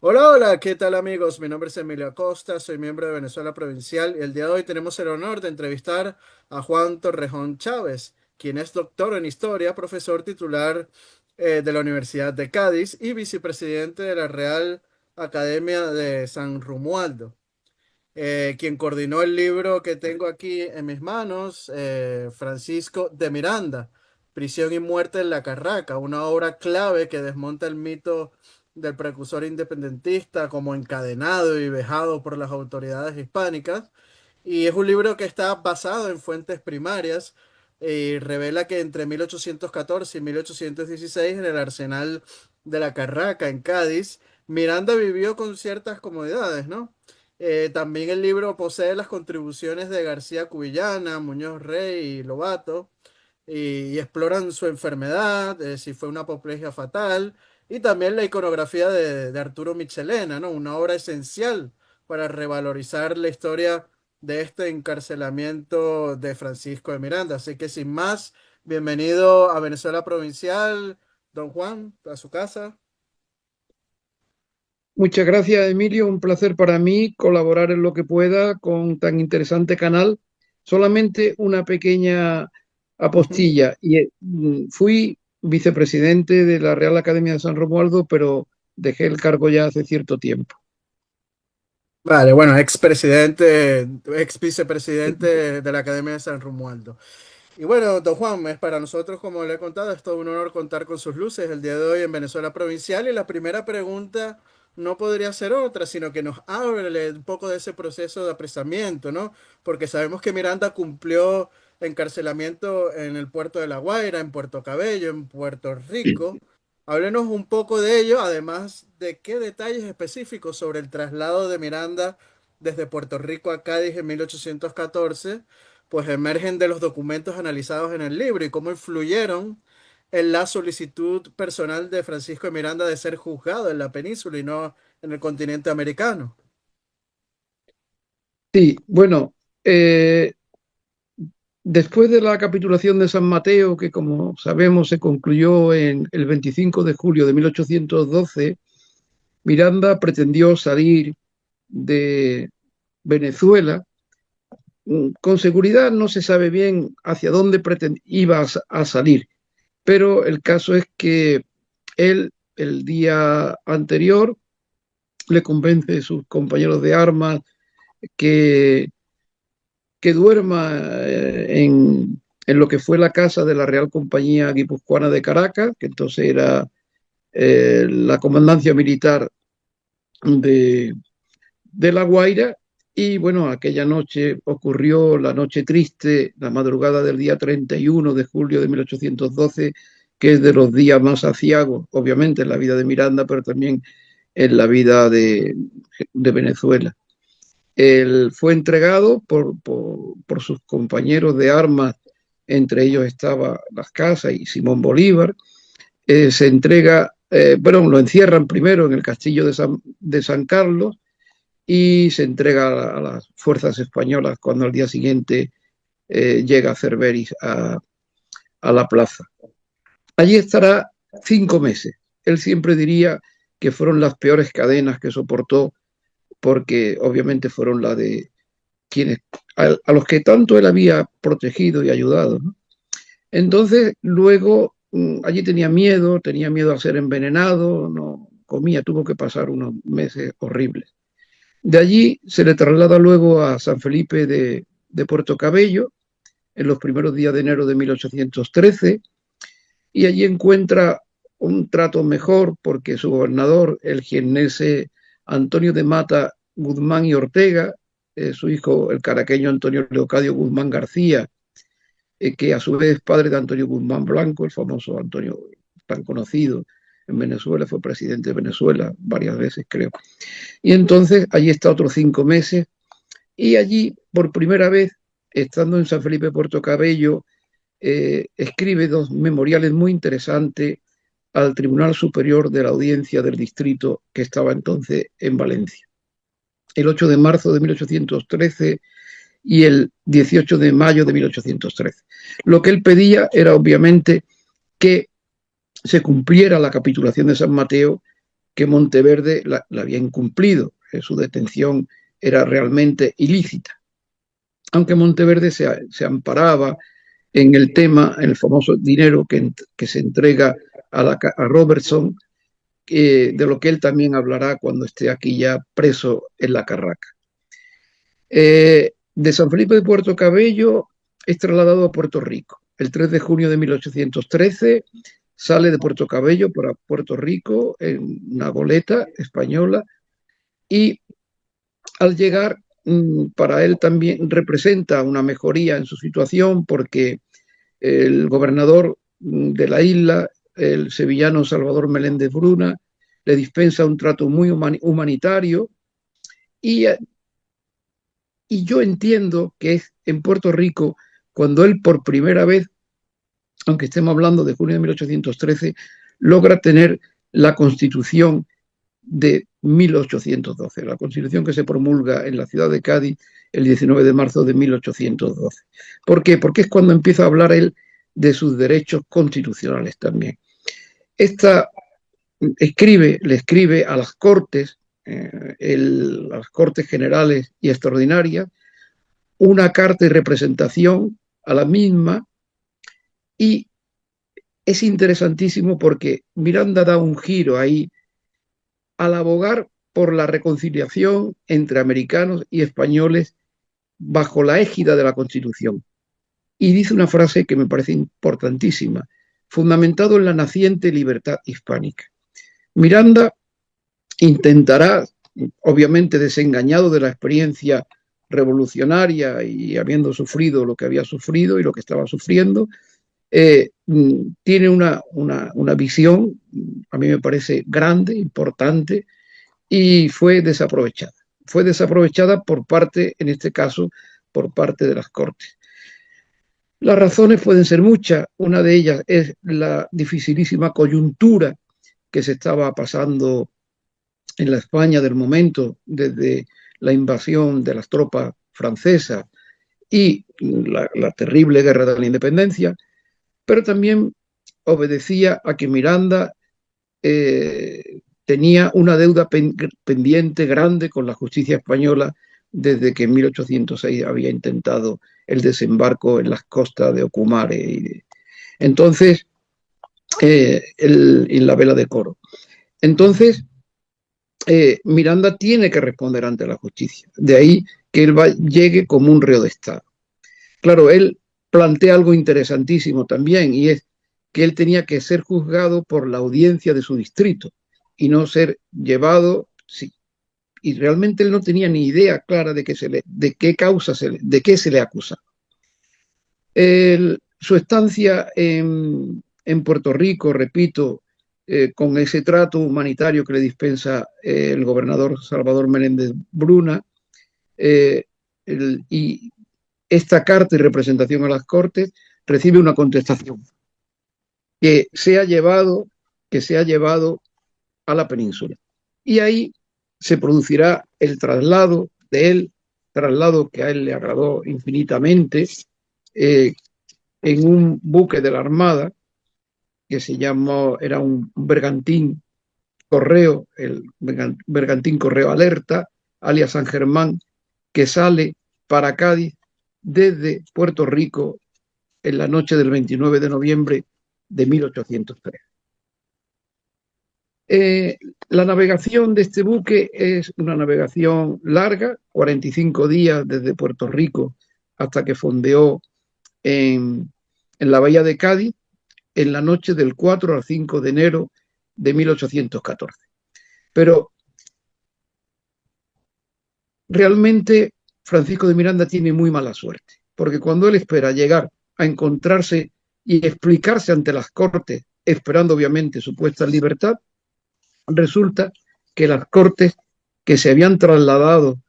Hola, hola, ¿qué tal amigos? Mi nombre es Emilio Acosta, soy miembro de Venezuela Provincial y el día de hoy tenemos el honor de entrevistar a Juan Torrejón Chávez, quien es doctor en historia, profesor titular de la Universidad de Cádiz y vicepresidente de la Real Academia de San Romualdo, quien coordinó el libro que tengo aquí en mis manos, Francisco de Miranda, Prisión y muerte en la Carraca, una obra clave que desmonta el mito del precursor independentista como encadenado y vejado por las autoridades hispánicas. Y es un libro que está basado en fuentes primarias y revela que entre 1814 y 1816 en el arsenal de la Carraca en Cádiz, Miranda vivió con ciertas comodidades, ¿no? También el libro posee las contribuciones de García Cubillana, Muñoz Rey y Lobato, y exploran su enfermedad, si fue una apoplejía fatal, y también la iconografía de Arturo Michelena, ¿no? Una obra esencial para revalorizar la historia de este encarcelamiento de Francisco de Miranda. Así que sin más, bienvenido a Venezuela Provincial, don Juan, a su casa. Muchas gracias, Emilio. Un placer para mí colaborar en lo que pueda con tan interesante canal. Solamente una pequeña Ujú. apostilla. Fui vicepresidente de la Real Academia de San Romualdo, pero dejé el cargo ya hace cierto tiempo. Vale, bueno, expresidente, ex vicepresidente de la Academia de San Romualdo. Y bueno, don Juan, es para nosotros, como le he contado, es todo un honor contar con sus luces el día de hoy en Venezuela Provincial. Y la primera pregunta no podría ser otra, sino que nos hable un poco de ese proceso de apresamiento, ¿no? Porque sabemos que Miranda cumplió encarcelamiento en el puerto de La Guaira, en Puerto Cabello, en Puerto Rico. Háblenos un poco de ello, además de qué detalles específicos sobre el traslado de Miranda desde Puerto Rico a Cádiz en 1814 pues emergen de los documentos analizados en el libro y cómo influyeron en la solicitud personal de Francisco de Miranda de ser juzgado en la península y no en el continente americano. Sí, bueno, eh, después de la capitulación de San Mateo, que como sabemos se concluyó en el 25 de julio de 1812, Miranda pretendió salir de Venezuela. Con seguridad no se sabe bien hacia dónde iba a salir, pero el caso es que él, el día anterior, le convence a sus compañeros de armas que, que duerma en lo que fue la casa de la Real Compañía Guipuzcoana de Caracas, que entonces era la comandancia militar de, de La Guaira. Y bueno, aquella noche ocurrió la noche triste, la madrugada del día 31 de julio de 1812, que es de los días más aciagos, obviamente en la vida de Miranda, pero también en la vida de Venezuela. Él fue entregado por sus compañeros de armas, entre ellos estaba Las Casas y Simón Bolívar. Se entrega, bueno, lo encierran primero en el castillo de San Carlos y se entrega a las fuerzas españolas cuando al día siguiente llega Cerveris a la plaza. Allí estará 5 meses. Él siempre diría que fueron las peores cadenas que soportó porque obviamente fueron las de quienes a los que tanto él había protegido y ayudado, ¿no? Entonces, luego allí tenía miedo a ser envenenado, no comía, tuvo que pasar unos meses horribles. De allí se le traslada luego a San Felipe de Puerto Cabello en los primeros días de enero de 1813 y allí encuentra un trato mejor porque su gobernador, el jiennense Antonio de Mata Guzmán y Ortega, su hijo, el caraqueño Antonio Leocadio Guzmán García, que a su vez es padre de Antonio Guzmán Blanco, el famoso Antonio tan conocido en Venezuela, fue presidente de Venezuela varias veces, creo. Y entonces allí está otros 5 meses y allí, por primera vez, estando en San Felipe Puerto Cabello, escribe dos memoriales muy interesantes al Tribunal Superior de la Audiencia del Distrito que estaba entonces en Valencia. El 8 de marzo de 1813 y el 18 de mayo de 1813. Lo que él pedía era obviamente que se cumpliera la capitulación de San Mateo que Monteverde la había incumplido, que su detención era realmente ilícita. Aunque Monteverde se amparaba en el tema, en el famoso dinero que se entrega a Robertson, de lo que él también hablará cuando esté aquí ya preso en la Carraca. De San Felipe de Puerto Cabello es trasladado a Puerto Rico. El 3 de junio de 1813 sale de Puerto Cabello para Puerto Rico en una goleta española y al llegar para él también representa una mejoría en su situación porque el gobernador de la isla, el sevillano Salvador Meléndez Bruna, le dispensa un trato muy humanitario y, y yo entiendo que es en Puerto Rico cuando él por primera vez, aunque estemos hablando de junio de 1813, logra tener la constitución de 1812, la constitución que se promulga en la ciudad de Cádiz el 19 de marzo de 1812. ¿Por qué? Porque es cuando empieza a hablar él de sus derechos constitucionales también. Esta le escribe a las Cortes, a las Cortes Generales y Extraordinarias, una carta y representación a la misma, y es interesantísimo porque Miranda da un giro ahí al abogar por la reconciliación entre americanos y españoles bajo la égida de la Constitución. Y dice una frase que me parece importantísima, fundamentado en la naciente libertad hispánica. Miranda intentará, obviamente desengañado de la experiencia revolucionaria y habiendo sufrido lo que había sufrido y lo que estaba sufriendo, tiene una visión, a mí me parece grande, importante, y fue desaprovechada. Fue desaprovechada por parte, en este caso, por parte de las Cortes. Las razones pueden ser muchas. Una de ellas es la dificilísima coyuntura que se estaba pasando en la España del momento, desde la invasión de las tropas francesas y la terrible guerra de la independencia, pero también obedecía a que Miranda tenía una deuda pendiente grande con la justicia española desde que en 1806 había intentado el desembarco en las costas de Ocumare. Entonces, en la vela de Coro. Entonces, Miranda tiene que responder ante la justicia. De ahí que él llegue como un reo de Estado. Claro, él plantea algo interesantísimo también, y es que él tenía que ser juzgado por la audiencia de su distrito y no ser llevado, sí, y realmente él no tenía ni idea clara de qué causa de qué se le acusa. Su estancia en Puerto Rico, repito, con ese trato humanitario que le dispensa el gobernador Salvador Meléndez Bruna, y esta carta y representación a las Cortes recibe una contestación que se ha llevado a la península. Y ahí se producirá el traslado de él, traslado que a él le agradó infinitamente, en un buque de la Armada que se llamó, era un bergantín correo, el bergantín correo Alerta, alias San Germán, que sale para Cádiz desde Puerto Rico en la noche del 29 de noviembre de 1803. La navegación de este buque es una navegación larga, 45 días desde Puerto Rico hasta que fondeó en la bahía de Cádiz en la noche del 4 al 5 de enero de 1814. Pero realmente Francisco de Miranda tiene muy mala suerte, porque cuando él espera llegar a encontrarse y explicarse ante las Cortes, esperando obviamente su puesta en libertad, resulta que las Cortes que se habían trasladado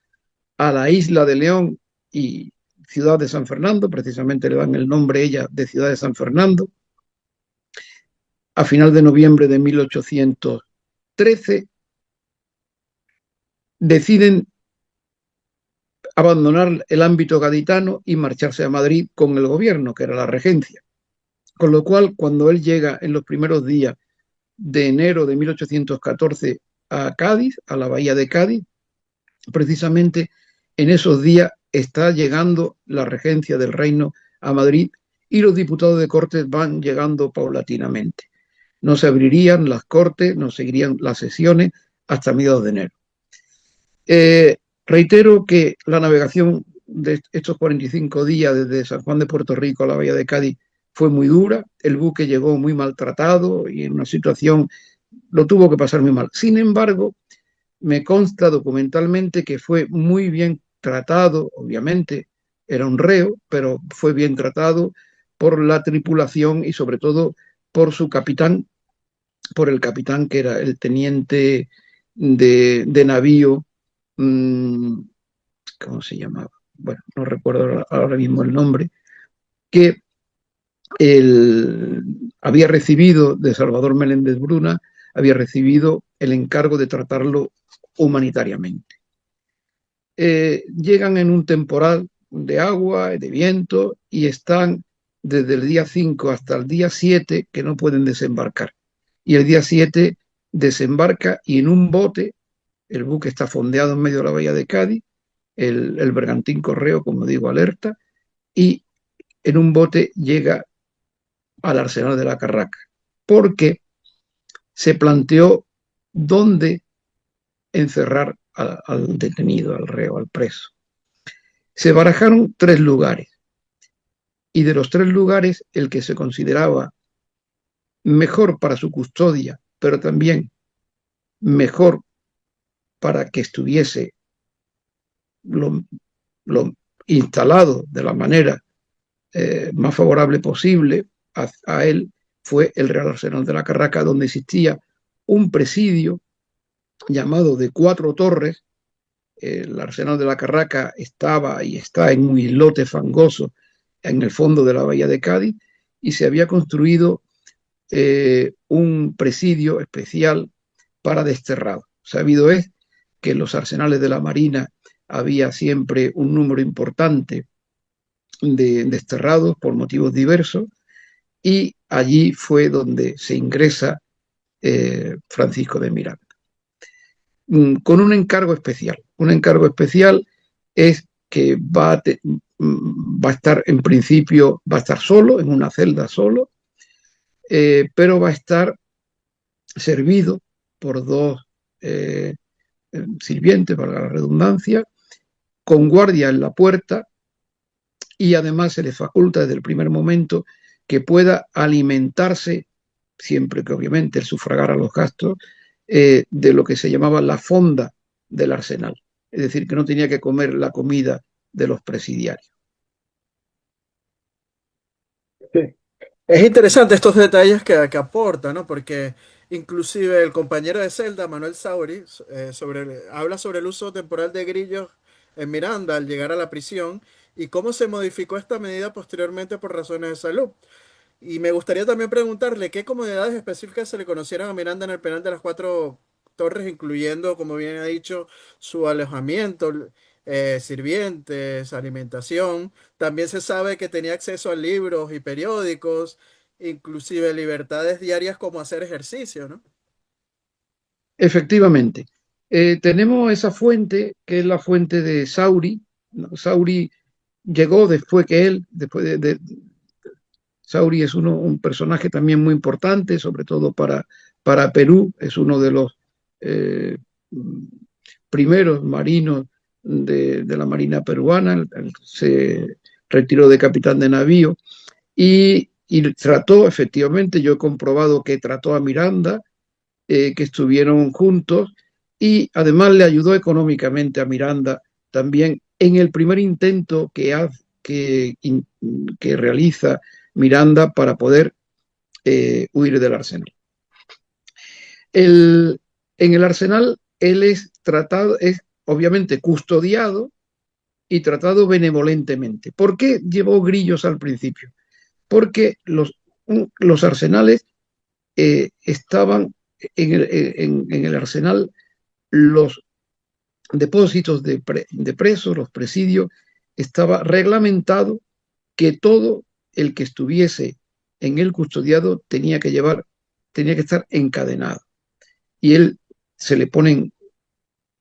a la isla de León y ciudad de San Fernando, precisamente le dan el nombre ella de ciudad de San Fernando, a final de noviembre de 1813, deciden abandonar el ámbito gaditano y marcharse a Madrid con el gobierno, que era la regencia. Con lo cual, cuando él llega en los primeros días de enero de 1814 a Cádiz, a la bahía de Cádiz. Precisamente en esos días está llegando la regencia del reino a Madrid y los diputados de Cortes van llegando paulatinamente. No se abrirían las Cortes, no seguirían las sesiones hasta mediados de enero. Reitero que la navegación de estos 45 días desde San Juan de Puerto Rico a la bahía de Cádiz fue muy dura. El buque llegó muy maltratado y en una situación lo tuvo que pasar muy mal. Sin embargo, me consta documentalmente que fue muy bien tratado, obviamente era un reo, pero fue bien tratado por la tripulación y sobre todo por su capitán, por el capitán que era el teniente de navío, ¿cómo se llamaba? Bueno, no recuerdo ahora mismo el nombre, que había recibido de Salvador Meléndez Bruna, había recibido el encargo de tratarlo humanitariamente. Llegan en un temporal de agua, de viento, y están desde el día 5 hasta el día 7 que no pueden desembarcar. Y el día 7 desembarca y en un bote, el buque está fondeado en medio de la bahía de Cádiz, el bergantín Correo, como digo, alerta, y en un bote llega al arsenal de la Carraca, porque se planteó dónde encerrar al detenido, al reo, al preso. Se barajaron 3 lugares y de los 3 lugares el que se consideraba mejor para su custodia, pero también mejor para que estuviese lo, lo instalado de la manera más favorable posible a él, fue el Real Arsenal de la Carraca, donde existía un presidio llamado de 4 torres. El Arsenal de la Carraca estaba y está en un islote fangoso en el fondo de la bahía de Cádiz y se había construido un presidio especial para desterrados. Sabido es que en los arsenales de la Marina había siempre un número importante de desterrados por motivos diversos y allí fue donde se ingresa Francisco de Miranda. Con un encargo especial. Un encargo especial es que va a estar en principio, va a estar solo, en una celda solo, pero va a estar servido por 2 sirvientes, para la redundancia, con guardia en la puerta y además se le faculta desde el primer momento que pueda alimentarse, siempre que obviamente él sufragara los gastos, de lo que se llamaba la fonda del arsenal. Es decir, que no tenía que comer la comida de los presidiarios. Sí. Es interesante estos detalles que aporta, ¿no? Porque inclusive el compañero de celda, Manuel Sauri, habla sobre el uso temporal de grillos en Miranda al llegar a la prisión y cómo se modificó esta medida posteriormente por razones de salud. Y me gustaría también preguntarle qué comodidades específicas se le conocieron a Miranda en el penal de las 4 torres, incluyendo, como bien ha dicho, su alojamiento, sirvientes, alimentación. También se sabe que tenía acceso a libros y periódicos, inclusive libertades diarias como hacer ejercicio, ¿no? Efectivamente, tenemos esa fuente, que es la fuente de Sauri. ¿No? Sauri llegó después que él, Sauri es un personaje también muy importante, sobre todo para Perú, es uno de los eh, primeros marinos de la Marina peruana, se retiró de capitán de navío y trató, efectivamente, yo he comprobado que trató a Miranda, que estuvieron juntos y además le ayudó económicamente a Miranda también en el primer intento que, que realiza Miranda para poder huir del arsenal. En el arsenal él es tratado, es obviamente custodiado y tratado benevolentemente. ¿Por qué llevó grillos al principio? Porque los arsenales estaban en el arsenal, los depósitos de presos, los presidios, estaba reglamentado que todo el que estuviese en el custodiado tenía que estar encadenado. Y él se le ponen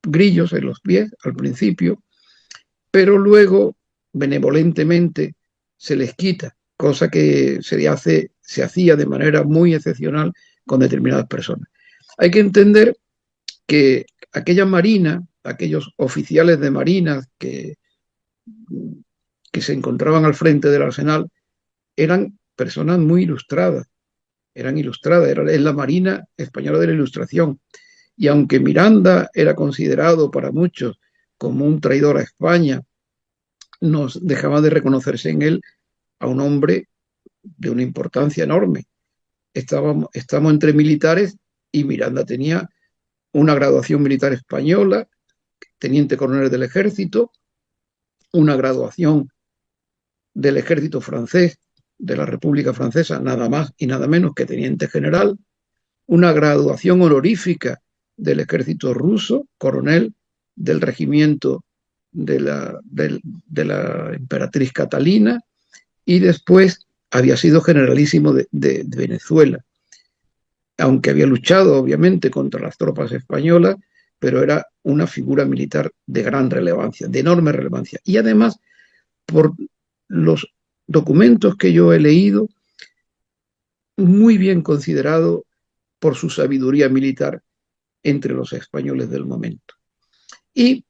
grillos en los pies al principio, pero luego benevolentemente se les quita, cosa que se hacía de manera muy excepcional con determinadas personas. Hay que entender que aquella marina, aquellos oficiales de marina que se encontraban al frente del arsenal, eran personas muy ilustradas, es la Marina Española de la Ilustración. Y aunque Miranda era considerado para muchos como un traidor a España, nos dejaba de reconocerse en él a un hombre de una importancia enorme. Estamos entre militares y Miranda tenía una graduación militar española, teniente coronel del ejército, una graduación del ejército francés, de la República Francesa, nada más y nada menos que teniente general, una graduación honorífica del ejército ruso, coronel del regimiento de la emperatriz Catalina, y después había sido generalísimo de Venezuela, aunque había luchado obviamente contra las tropas españolas, pero era una figura militar de gran relevancia, de enorme relevancia. Y además, por los documentos que yo he leído, muy bien considerado por su sabiduría militar entre los españoles del momento. Y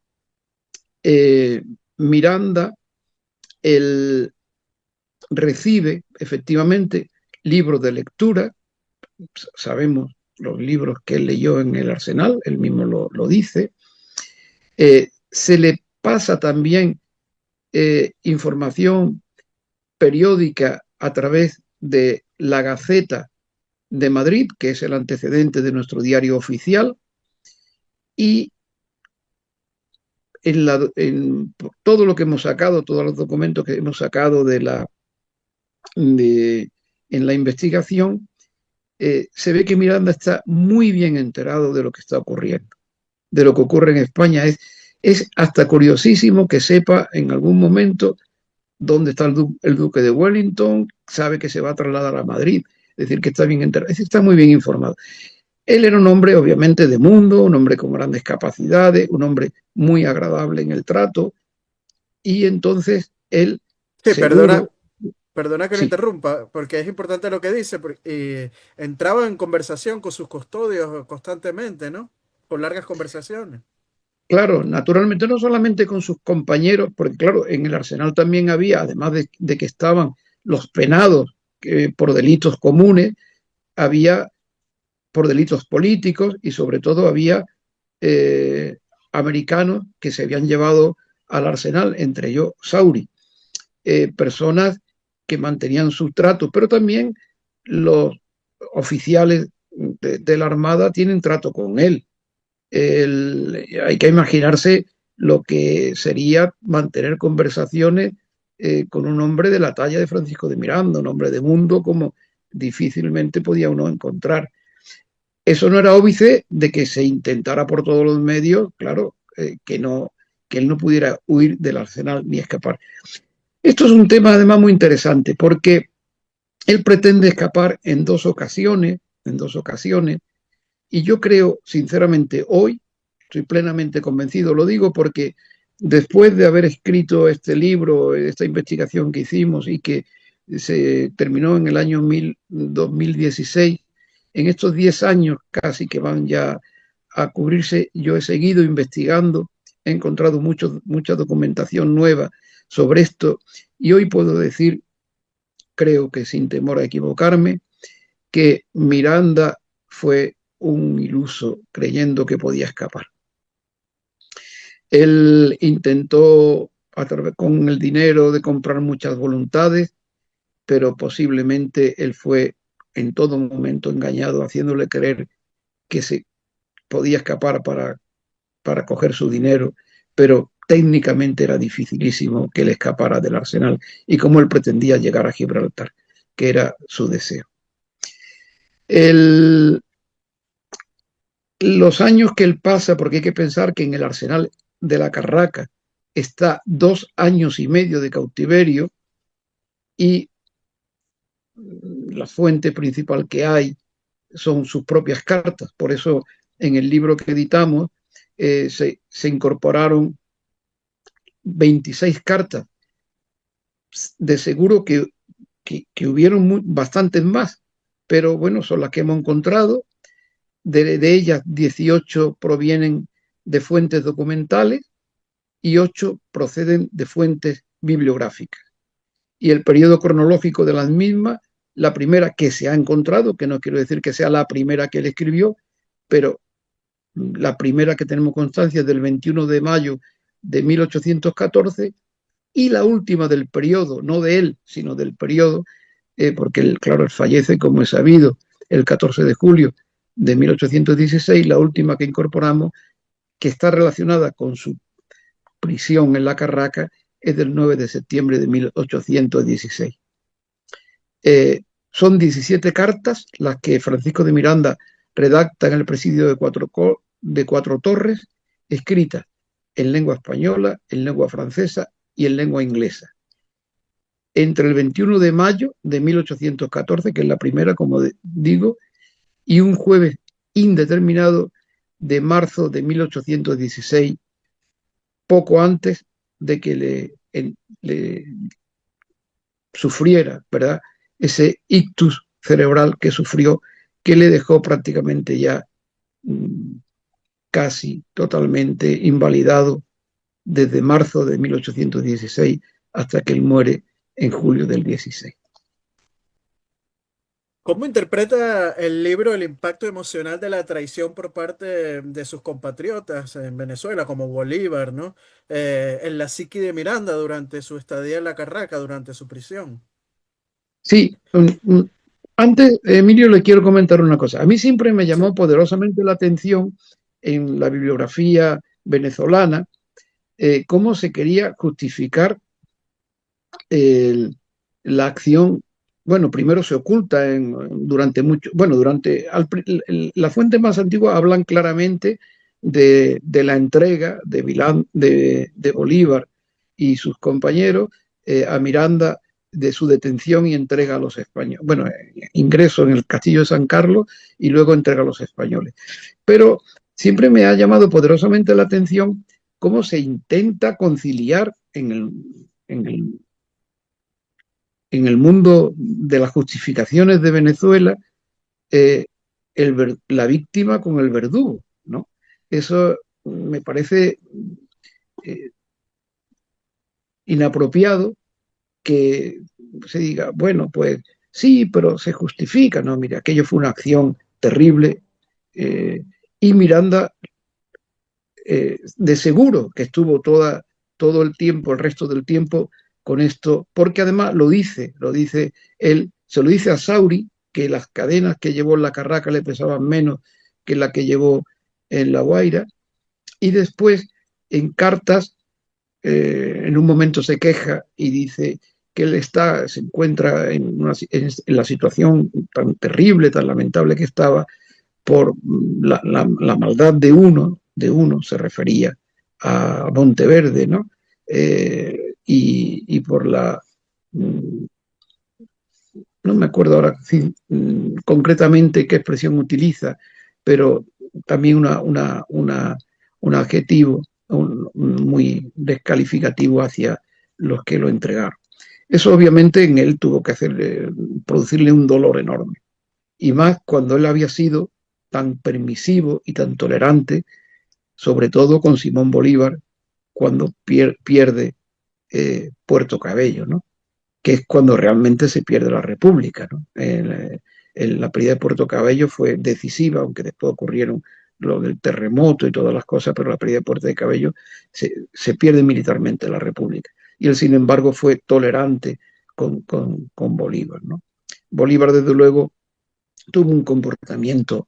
eh, Miranda, él recibe efectivamente libros de lectura, sabemos los libros que él leyó en el Arsenal, él mismo lo dice, se le pasa también información periódica a través de la Gaceta de Madrid, que es el antecedente de nuestro diario oficial, y en todo lo que hemos sacado, todos los documentos que hemos sacado en la investigación, se ve que Miranda está muy bien enterado de lo que está ocurriendo, de lo que ocurre en España. Es hasta curiosísimo que sepa en algún momento dónde está el duque de Wellington, sabe que se va a trasladar a Madrid, es decir, que está bien enterado, está muy bien informado. Él era un hombre obviamente de mundo, un hombre con grandes capacidades, un hombre muy agradable en el trato, y entonces él Sí, seguro, perdona que lo sí, interrumpa, porque es importante lo que dice, porque entraba en conversación con sus custodios constantemente, ¿no? Con largas conversaciones. claro, naturalmente no solamente con sus compañeros, porque claro, en el arsenal también había, además de que estaban los penados por delitos comunes, había por delitos políticos y sobre todo había eh, americanos que se habían llevado al arsenal, entre ellos Sauri, personas que mantenían su trato, pero también los oficiales de la Armada tienen trato con él. Hay que imaginarse lo que sería mantener conversaciones con un hombre de la talla de Francisco de Miranda, un hombre de mundo como difícilmente podía uno encontrar. Eso no era óbice de que se intentara por todos los medios, claro, que él no pudiera huir del arsenal ni escapar. Esto es un tema además muy interesante porque él pretende escapar en dos ocasiones, y yo creo, sinceramente, hoy estoy plenamente convencido, lo digo porque después de haber escrito este libro, esta investigación que hicimos y que se terminó en el año 2016, en estos 10 años casi que van ya a cubrirse, yo he seguido investigando, he encontrado mucha documentación nueva sobre esto y hoy puedo decir, creo que sin temor a equivocarme, que Miranda fue un iluso creyendo que podía escapar. Él intentó con el dinero de comprar muchas voluntades, pero posiblemente él fue en todo momento engañado, haciéndole creer que se podía escapar para coger su dinero, pero técnicamente era dificilísimo que él escapara del arsenal y como él pretendía llegar a Gibraltar, que era su deseo. El, los años que él pasa, porque hay que pensar que en el arsenal de la Carraca está 2 años y medio de cautiverio y la fuente principal que hay son sus propias cartas. Por eso en el libro que editamos, se incorporaron 26 cartas. De seguro que hubieron bastantes más, pero bueno, son las que hemos encontrado. De ellas, 18 provienen de fuentes documentales y 8 proceden de fuentes bibliográficas. Y el periodo cronológico de las mismas, la primera que se ha encontrado, que no quiero decir que sea la primera que él escribió, pero la primera que tenemos constancia es del 21 de mayo de 1814, y la última del periodo, no de él, sino del periodo, porque él, claro, él fallece, como es sabido, el 14 de julio de 1816, la última que incorporamos, que está relacionada con su prisión en la Carraca, es del 9 de septiembre de 1816. Son 17 cartas las que Francisco de Miranda redacta en el presidio de Cuatro Torres, escritas en lengua española, en lengua francesa y en lengua inglesa. Entre el 21 de mayo de 1814, que es la primera, como digo, y un jueves indeterminado de marzo de 1816, poco antes de que le sufriera, ¿verdad?, ese ictus cerebral que sufrió, que le dejó prácticamente ya casi totalmente invalidado desde marzo de 1816 hasta que él muere en julio del 16. ¿Cómo interpreta el libro el impacto emocional de la traición por parte de sus compatriotas en Venezuela, como Bolívar, ¿no? En la psique de Miranda durante su estadía en la Carraca, durante su prisión. Sí, antes, Emilio, le quiero comentar una cosa. A mí siempre me Sí. llamó poderosamente la atención en la bibliografía venezolana cómo se quería justificar el, la acción. Bueno, primero se oculta durante mucho, bueno, las fuentes más antiguas hablan claramente de la entrega de Bolívar y sus compañeros a Miranda, de su detención y entrega a los españoles. Bueno, ingreso en el castillo de San Carlos y luego entrega a los españoles. Pero siempre me ha llamado poderosamente la atención cómo se intenta conciliar en el mundo de las justificaciones de Venezuela eh, la víctima con el verdugo, ¿no? Eso me parece eh, inapropiado, que se diga, bueno, pues sí, pero se justifica, ¿no? Mira, aquello fue una acción terrible, eh, y Miranda de seguro que estuvo todo el tiempo, el resto del tiempo, con esto, porque además lo dice él, se lo dice a Sauri, que las cadenas que llevó en la Carraca le pesaban menos que la que llevó en La Guaira, y después en cartas, en un momento se queja y dice que él se encuentra en la situación tan terrible, tan lamentable que estaba, por la maldad de uno, se refería a Monteverde, ¿no? Y por no me acuerdo ahora concretamente qué expresión utiliza, pero también un adjetivo muy descalificativo hacia los que lo entregaron. Eso obviamente en él tuvo que producirle un dolor enorme, y más cuando él había sido tan permisivo y tan tolerante, sobre todo con Simón Bolívar, cuando pierde Puerto Cabello, ¿no? Que es cuando realmente se pierde la República, ¿no? La pérdida de Puerto Cabello fue decisiva, aunque después ocurrieron lo del terremoto y todas las cosas, pero la pérdida de Puerto de Cabello se pierde militarmente la República. Y él, sin embargo, fue tolerante con Bolívar, ¿no? Bolívar, desde luego, tuvo un comportamiento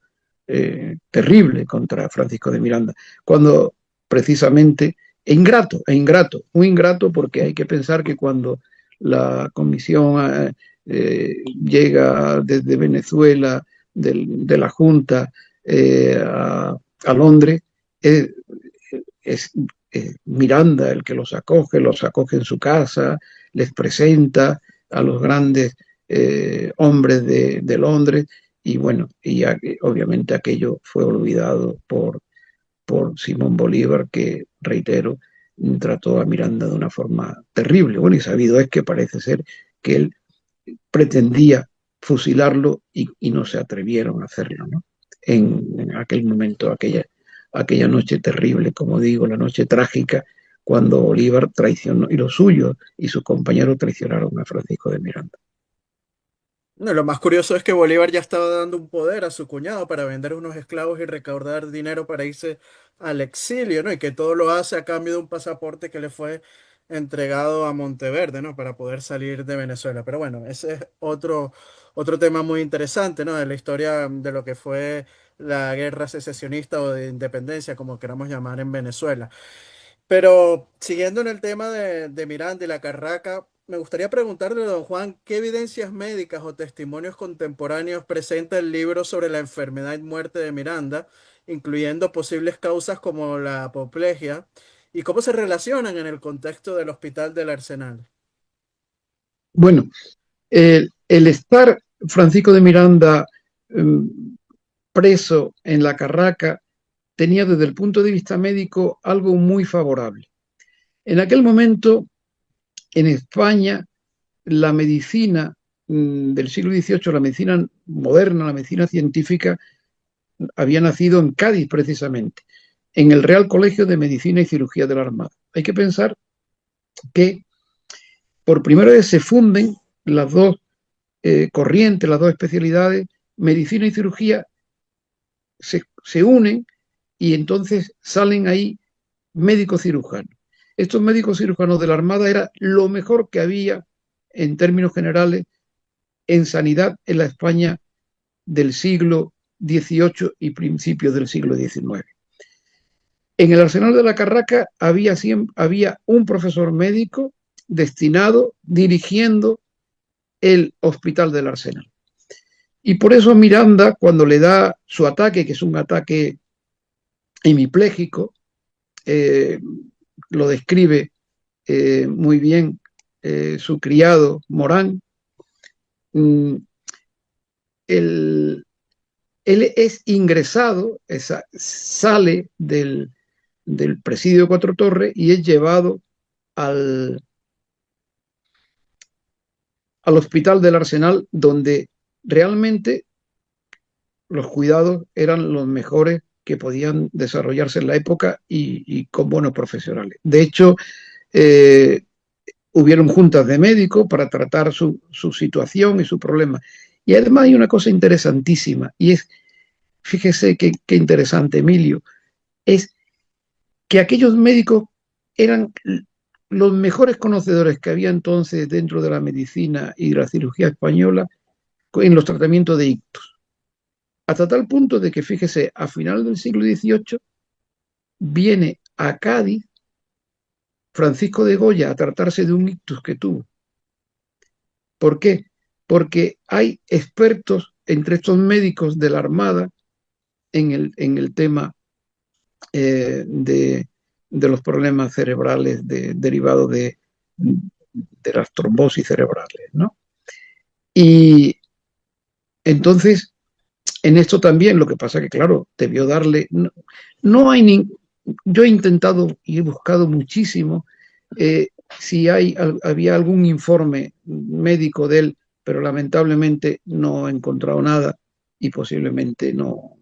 terrible contra Francisco de Miranda, cuando precisamente muy ingrato, porque hay que pensar que cuando la comisión llega desde Venezuela, de la Junta, a Londres, eh, es Miranda el que los acoge en su casa, les presenta a los grandes hombres de Londres, y bueno, obviamente aquello fue olvidado por Simón Bolívar, que, reitero, trató a Miranda de una forma terrible. Bueno, y sabido es que parece ser que él pretendía fusilarlo y no se atrevieron a hacerlo, ¿no? En aquel momento, aquella noche terrible, como digo, la noche trágica, cuando Bolívar traicionó, y los suyos y sus compañeros traicionaron a Francisco de Miranda. No, lo más curioso es que Bolívar ya estaba dando un poder a su cuñado para vender unos esclavos y recaudar dinero para irse al exilio, ¿no? Y que todo lo hace a cambio de un pasaporte que le fue entregado a Monteverde, ¿no? Para poder salir de Venezuela. Pero bueno, ese es otro tema muy interesante, ¿no? De la historia de lo que fue la guerra secesionista o de independencia, como queramos llamar en Venezuela. Pero siguiendo en el tema de Miranda y la Carraca, me gustaría preguntarle, don Juan, ¿qué evidencias médicas o testimonios contemporáneos presenta el libro sobre la enfermedad y muerte de Miranda, incluyendo posibles causas como la apoplejía, y cómo se relacionan en el contexto del Hospital del Arsenal? Bueno, el estar Francisco de Miranda preso en la Carraca tenía desde el punto de vista médico algo muy favorable. En aquel momento, en España, la medicina del siglo XVIII, la medicina moderna, la medicina científica, había nacido en Cádiz precisamente, en el Real Colegio de Medicina y Cirugía de la Armada. Hay que pensar que por primera vez se funden las dos corrientes, las dos especialidades, medicina y cirugía, se unen y entonces salen ahí médicos cirujanos. Estos médicos cirujanos de la Armada era lo mejor que había en términos generales en sanidad en la España del siglo XVIII y principios del siglo XIX. En el Arsenal de la Carraca había un profesor médico destinado dirigiendo el hospital del Arsenal. Y por eso Miranda, cuando le da su ataque, que es un ataque hemipléjico, eh, lo describe muy bien su criado Morán, mm, él, él es ingresado, sale del presidio de Cuatro Torres y es llevado al, al hospital del Arsenal, donde realmente los cuidados eran los mejores que podían desarrollarse en la época y con buenos profesionales. De hecho, eh, hubieron juntas de médicos para tratar su situación y su problema. Y además hay una cosa interesantísima, y es, fíjese qué interesante, Emilio, es que aquellos médicos eran los mejores conocedores que había entonces dentro de la medicina y de la cirugía española en los tratamientos de ictus. Hasta tal punto de que, fíjese, a final del siglo XVIII viene a Cádiz Francisco de Goya a tratarse de un ictus que tuvo. ¿Por qué? Porque hay expertos entre estos médicos de la Armada en el tema de los problemas cerebrales derivados de las trombosis cerebrales, ¿no? Y entonces, en esto también, lo que pasa que, claro, debió darle, no hay yo he intentado y he buscado muchísimo si había algún informe médico de él, pero lamentablemente no he encontrado nada y posiblemente no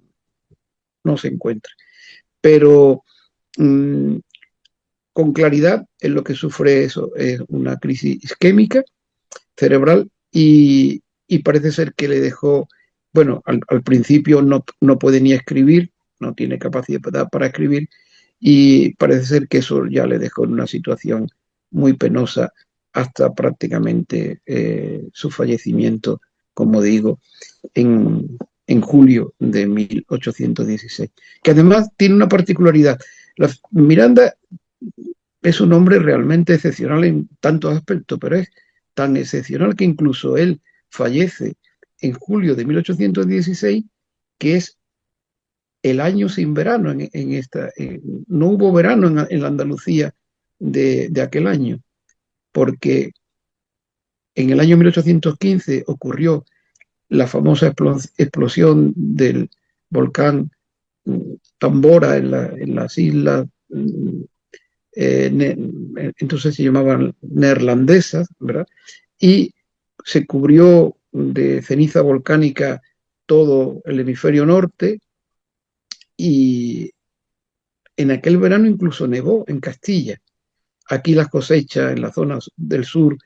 se encuentre. Pero mmm, con claridad en lo que sufre eso es una crisis isquémica cerebral y parece ser que le dejó, bueno, al principio no puede ni escribir, no tiene capacidad para escribir y parece ser que eso ya le dejó en una situación muy penosa hasta prácticamente su fallecimiento, como digo, en julio de 1816, que además tiene una particularidad. Miranda es un hombre realmente excepcional en tantos aspectos, pero es tan excepcional que incluso él fallece en julio de 1816, que es el año sin verano no hubo verano en la Andalucía de aquel año, porque en el año 1815 ocurrió la famosa explosión del volcán Tambora en las islas, entonces se llamaban neerlandesas, ¿verdad? Y se cubrió de ceniza volcánica todo el hemisferio norte y en aquel verano incluso nevó en Castilla. Aquí las cosechas en las zonas del sur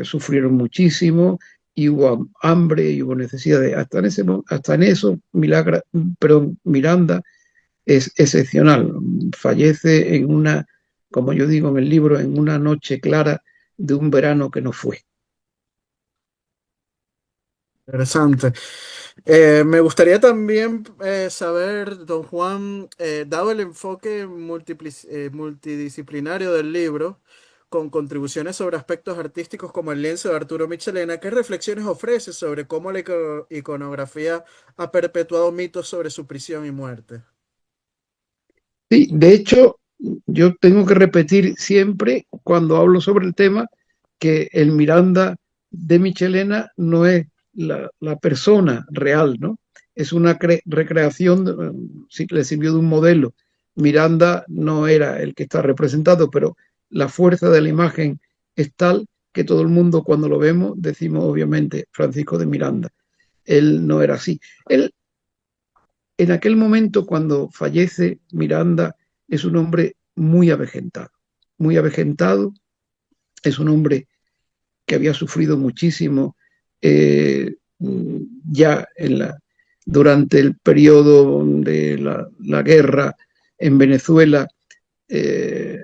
sufrieron muchísimo y hubo hambre y hubo necesidad de, hasta en eso, Miranda es excepcional. Fallece en una, como yo digo en el libro, en una noche clara de un verano que no fue. Interesante. Me gustaría también saber, don Juan, dado el enfoque multidisciplinario del libro, con contribuciones sobre aspectos artísticos como el lienzo de Arturo Michelena, ¿qué reflexiones ofrece sobre cómo la iconografía ha perpetuado mitos sobre su prisión y muerte? Sí, de hecho, yo tengo que repetir siempre cuando hablo sobre el tema que el Miranda de Michelena no es la persona real, ¿no? Es una recreación, sí, le sirvió de un modelo. Miranda no era el que está representado, pero la fuerza de la imagen es tal que todo el mundo cuando lo vemos decimos obviamente Francisco de Miranda. Él no era así. Él en aquel momento, cuando fallece Miranda, es un hombre muy avejentado, es un hombre que había sufrido muchísimo ya durante el periodo de la guerra en Venezuela, eh,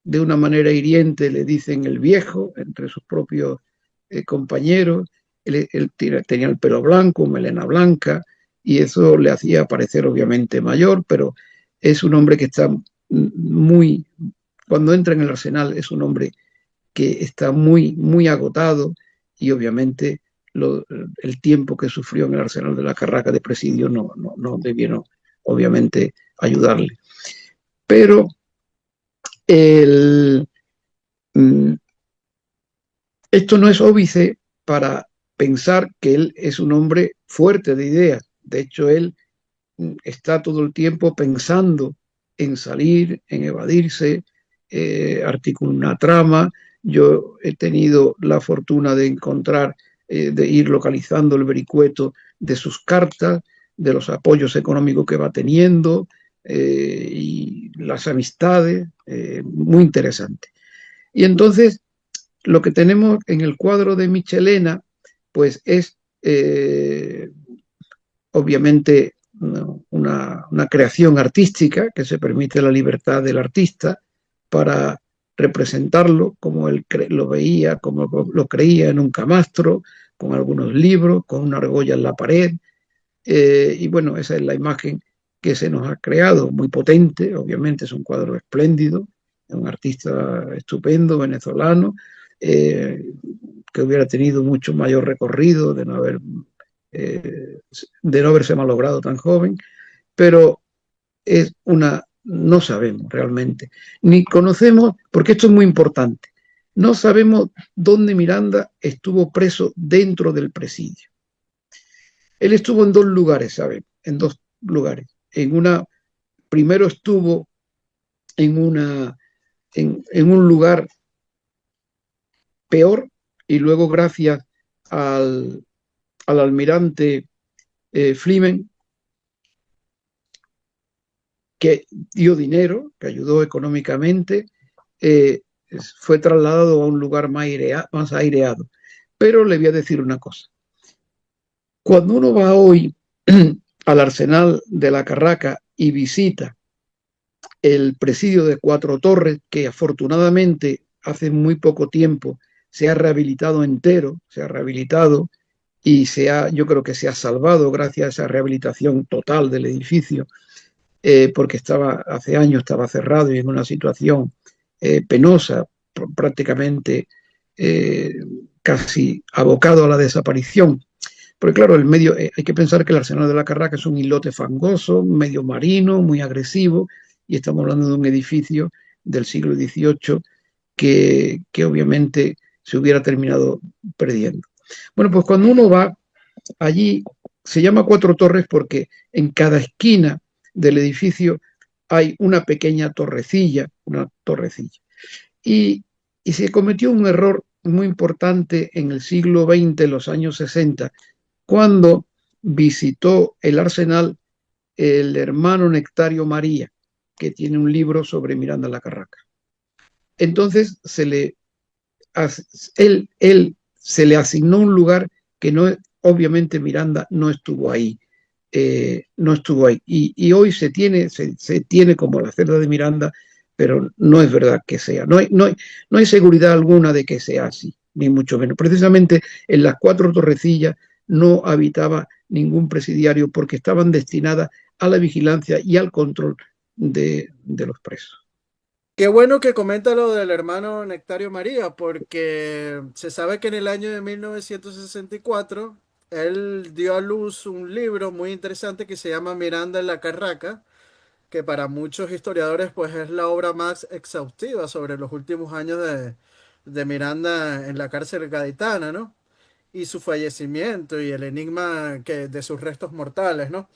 de una manera hiriente le dicen el viejo entre sus propios compañeros. Él tenía el pelo blanco, melena blanca, y eso le hacía parecer obviamente mayor, pero es un hombre que está muy, cuando entra en el arsenal, es un hombre que está muy agotado y obviamente el tiempo que sufrió en el arsenal de la Carraca de presidio no debieron obviamente ayudarle. Pero el, mm, esto no es óbice para pensar que él es un hombre fuerte de ideas. De hecho, él está todo el tiempo pensando en salir, en evadirse, articula una trama. Yo he tenido la fortuna de encontrar, de ir localizando el vericueto de sus cartas, de los apoyos económicos que va teniendo y las amistades, muy interesante. Y entonces lo que tenemos en el cuadro de Michelena, pues es obviamente una creación artística que se permite la libertad del artista para representarlo como él lo veía, como lo creía en un camastro, con algunos libros, con una argolla en la pared. Y bueno, esa es la imagen que se nos ha creado, muy potente, obviamente es un cuadro espléndido, un artista estupendo, venezolano, eh, que hubiera tenido mucho mayor recorrido eh, de no haberse malogrado tan joven, pero es no sabemos realmente, ni conocemos, porque esto es muy importante, no sabemos dónde Miranda estuvo preso dentro del presidio. Él estuvo en dos lugares, ¿sabes? En dos lugares. Primero estuvo en, en un lugar peor y luego gracias al almirante Flimen, que dio dinero, que ayudó económicamente, eh, fue trasladado a un lugar más aireado. Pero le voy a decir una cosa. Cuando uno va hoy al arsenal de la Carraca y visita el presidio de Cuatro Torres, que afortunadamente hace muy poco tiempo se ha rehabilitado entero, se ha rehabilitado y yo creo que se ha salvado gracias a esa rehabilitación total del edificio, porque hace años estaba cerrado y en una situación penosa, prácticamente eh, casi abocado a la desaparición. Porque claro, hay que pensar que el Arsenal de la Carraca es un islote fangoso, medio marino, muy agresivo, y estamos hablando de un edificio del siglo XVIII que obviamente se hubiera terminado perdiendo. Bueno, pues cuando uno va allí, se llama Cuatro Torres porque en cada esquina del edificio hay una pequeña torrecilla, una torrecilla. Y, y se cometió un error muy importante en el siglo XX, en los años 60, cuando visitó el Arsenal el hermano Nectario María, que tiene un libro sobre Miranda la Carraca. Entonces él se le asignó un lugar que no, obviamente Miranda no estuvo ahí. No estuvo ahí. Y hoy se tiene como la celda de Miranda, pero no es verdad que sea. No hay seguridad alguna de que sea así, ni mucho menos. Precisamente en las Cuatro Torrecillas no habitaba ningún presidiario porque estaban destinadas a la vigilancia y al control de los presos. Qué bueno que comenta lo del hermano Nectario María, porque se sabe que en el año de 1964 él dio a luz un libro muy interesante que se llama Miranda en la Carraca, que para muchos historiadores pues es la obra más exhaustiva sobre los últimos años de Miranda en la cárcel gaditana, ¿no? Y su fallecimiento y el enigma de sus restos mortales, ¿no?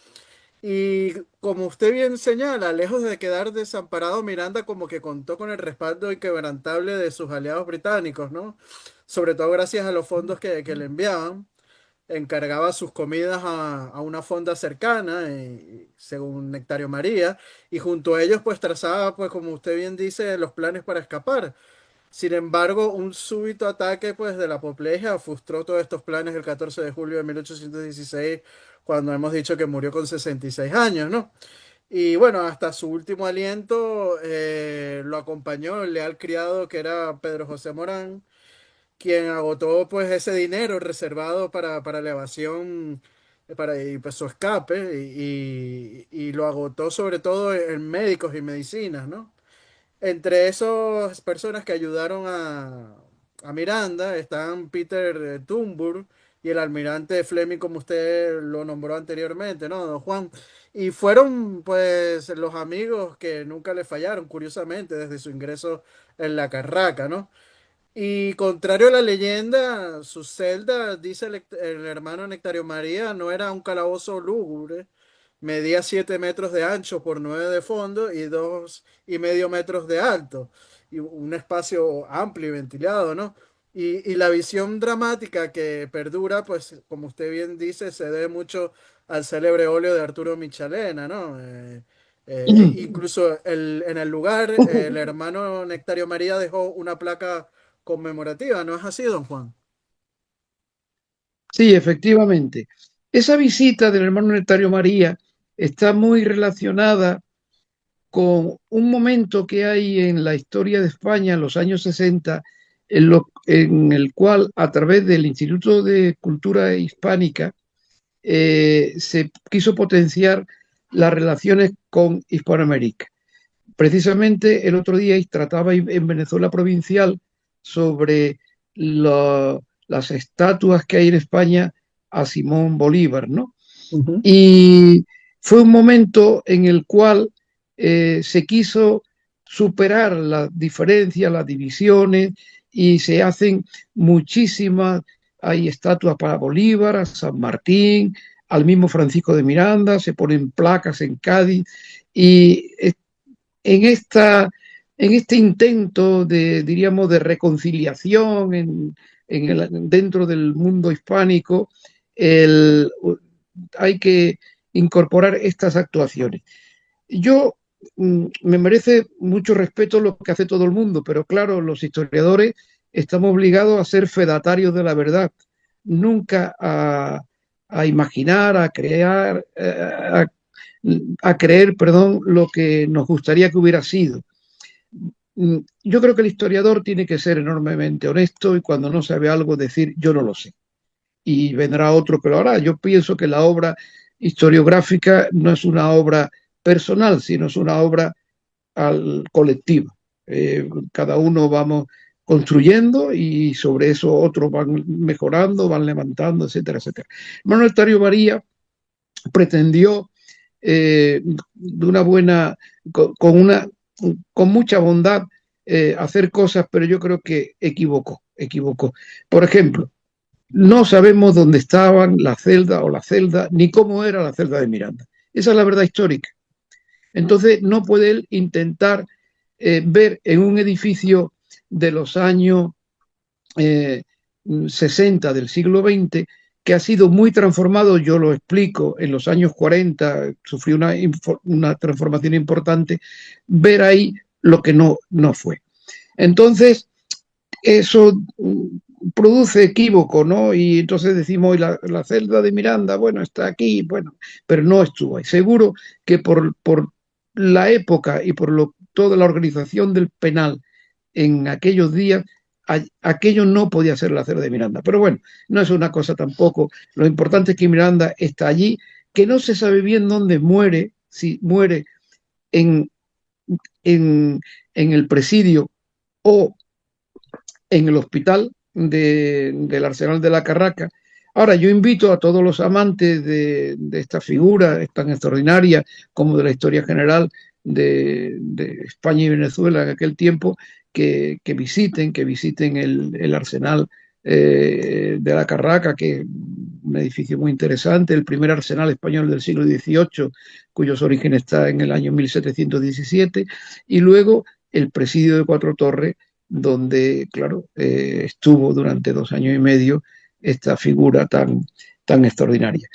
Y como usted bien señala, lejos de quedar desamparado, Miranda como que contó con el respaldo inquebrantable de sus aliados británicos, ¿no? Sobre todo gracias a los fondos que le enviaban. Encargaba sus comidas a una fonda cercana, según Nectario María, y junto a ellos pues trazaba, pues como usted bien dice, los planes para escapar. Sin embargo, un súbito ataque pues, de la apoplejía frustró todos estos planes el 14 de julio de 1816, cuando hemos dicho que murió con 66 años, ¿no? Y bueno, hasta su último aliento lo acompañó el leal criado que era Pedro José Morán, quien agotó pues ese dinero reservado para la evasión, y, pues, su escape, y lo agotó sobre todo en médicos y medicinas, ¿no? Entre esas personas que ayudaron a Miranda están Peter Tunburg y el almirante Fleming, como usted lo nombró anteriormente, ¿no, don Juan? Y fueron, pues, los amigos que nunca le fallaron, curiosamente, desde su ingreso en la Carraca, ¿no? Y contrario a la leyenda, su celda, dice el hermano Nectario María, no era un calabozo lúgubre. Medía 7 metros de ancho por 9 de fondo y 2,5 metros de alto. Y un espacio amplio y ventilado, ¿no? Y la visión dramática que perdura, pues como usted bien dice, se debe mucho al célebre óleo de Arturo Michelena, ¿no? Incluso en el lugar, el hermano Nectario María dejó una placa conmemorativa, ¿no es así, don Juan? Sí, efectivamente. Esa visita del hermano Nectario María está muy relacionada con un momento que hay en la historia de España en los años 60, en el cual, a través del Instituto de Cultura Hispánica, se quiso potenciar las relaciones con Hispanoamérica. Precisamente el otro día trataba en Venezuela Provincial sobre las estatuas que hay en España a Simón Bolívar, ¿no? Ujú. Y fue un momento en el cual se quiso superar las diferencias, las divisiones, y se hacen muchísimas, hay estatuas para Bolívar, a San Martín, al mismo Francisco de Miranda, se ponen placas en Cádiz, y en, esta, en este intento diríamos, de reconciliación dentro del mundo hispánico, el, hay que incorporar estas actuaciones. Yo me merece mucho respeto lo que hace todo el mundo, pero claro, los historiadores estamos obligados a ser fedatarios de la verdad, nunca a imaginar, a crear, a creer, perdón, lo que nos gustaría que hubiera sido. Yo creo que el historiador tiene que ser enormemente honesto y cuando no sabe algo decir yo no lo sé. Y vendrá otro que lo hará. Yo pienso que la obra historiográfica no es una obra personal, sino es una obra colectiva. Cada uno vamos construyendo y sobre eso otros van mejorando, van levantando, etcétera, etcétera. Manuel Tario María pretendió de una buena, con mucha bondad hacer cosas, pero yo creo que equivocó. Por ejemplo, No sabemos dónde estaban la celda o la celda, ni cómo era la celda de Miranda. Esa es la verdad histórica. Entonces, no puede él intentar ver en un edificio de los años eh, 60 del siglo XX, que ha sido muy transformado, yo lo explico, en los años 40 sufrió una transformación importante, ver ahí lo que no fue. Entonces, eso produce equívoco, ¿no? Y entonces decimos, la celda de Miranda, bueno, está aquí, bueno, pero no estuvo ahí. Seguro que por la época y por toda la organización del penal en aquellos días, aquello no podía ser la celda de Miranda. Pero bueno, no es una cosa tampoco. Lo importante es que Miranda está allí, que no se sabe bien dónde muere, si muere en, en el presidio o en el hospital del Arsenal de la Carraca. Ahora, yo invito a todos los amantes de esta figura tan extraordinaria como de la historia general de España y Venezuela en aquel tiempo, que visiten el Arsenal de la Carraca, que es un edificio muy interesante, el primer arsenal español del siglo XVIII, cuyos orígenes está en el año 1717, y luego el presidio de Cuatro Torres, donde, claro, estuvo durante 2 años y medio esta figura tan extraordinaria.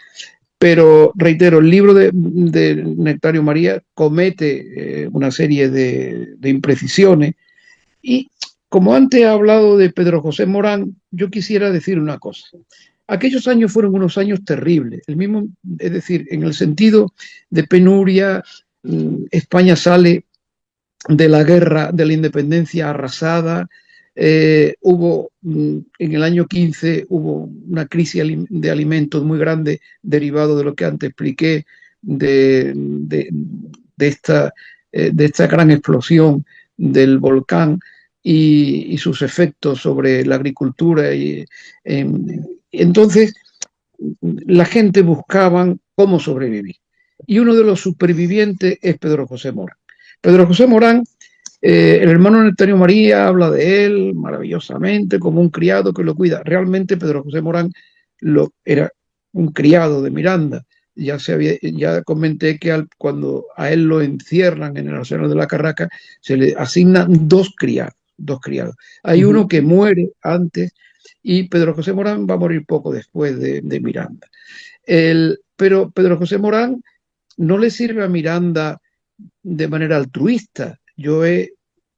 Pero, reitero, el libro de Nectario María comete una serie de imprecisiones y, como antes he hablado de Pedro José Morán, yo quisiera decir una cosa. Aquellos años fueron unos años terribles, el mismo, es decir, en el sentido de penuria, España sale de la guerra de la independencia arrasada. Hubo en el año 15 hubo una crisis de alimentos muy grande derivado de lo que antes expliqué de esta gran explosión del volcán y sus efectos sobre la agricultura. Entonces la gente buscaba cómo sobrevivir. Y uno de los supervivientes es Pedro José Morán. Pedro José Morán, el hermano Nectario María habla de él maravillosamente como un criado que lo cuida. Realmente Pedro José Morán era un criado de Miranda. Ya comenté que cuando a él lo encierran en el arsenal de la Carraca, se le asignan dos criados. Hay uno que muere antes y Pedro José Morán va a morir poco después de Miranda. Pero Pedro José Morán no le sirve a Miranda de manera altruista.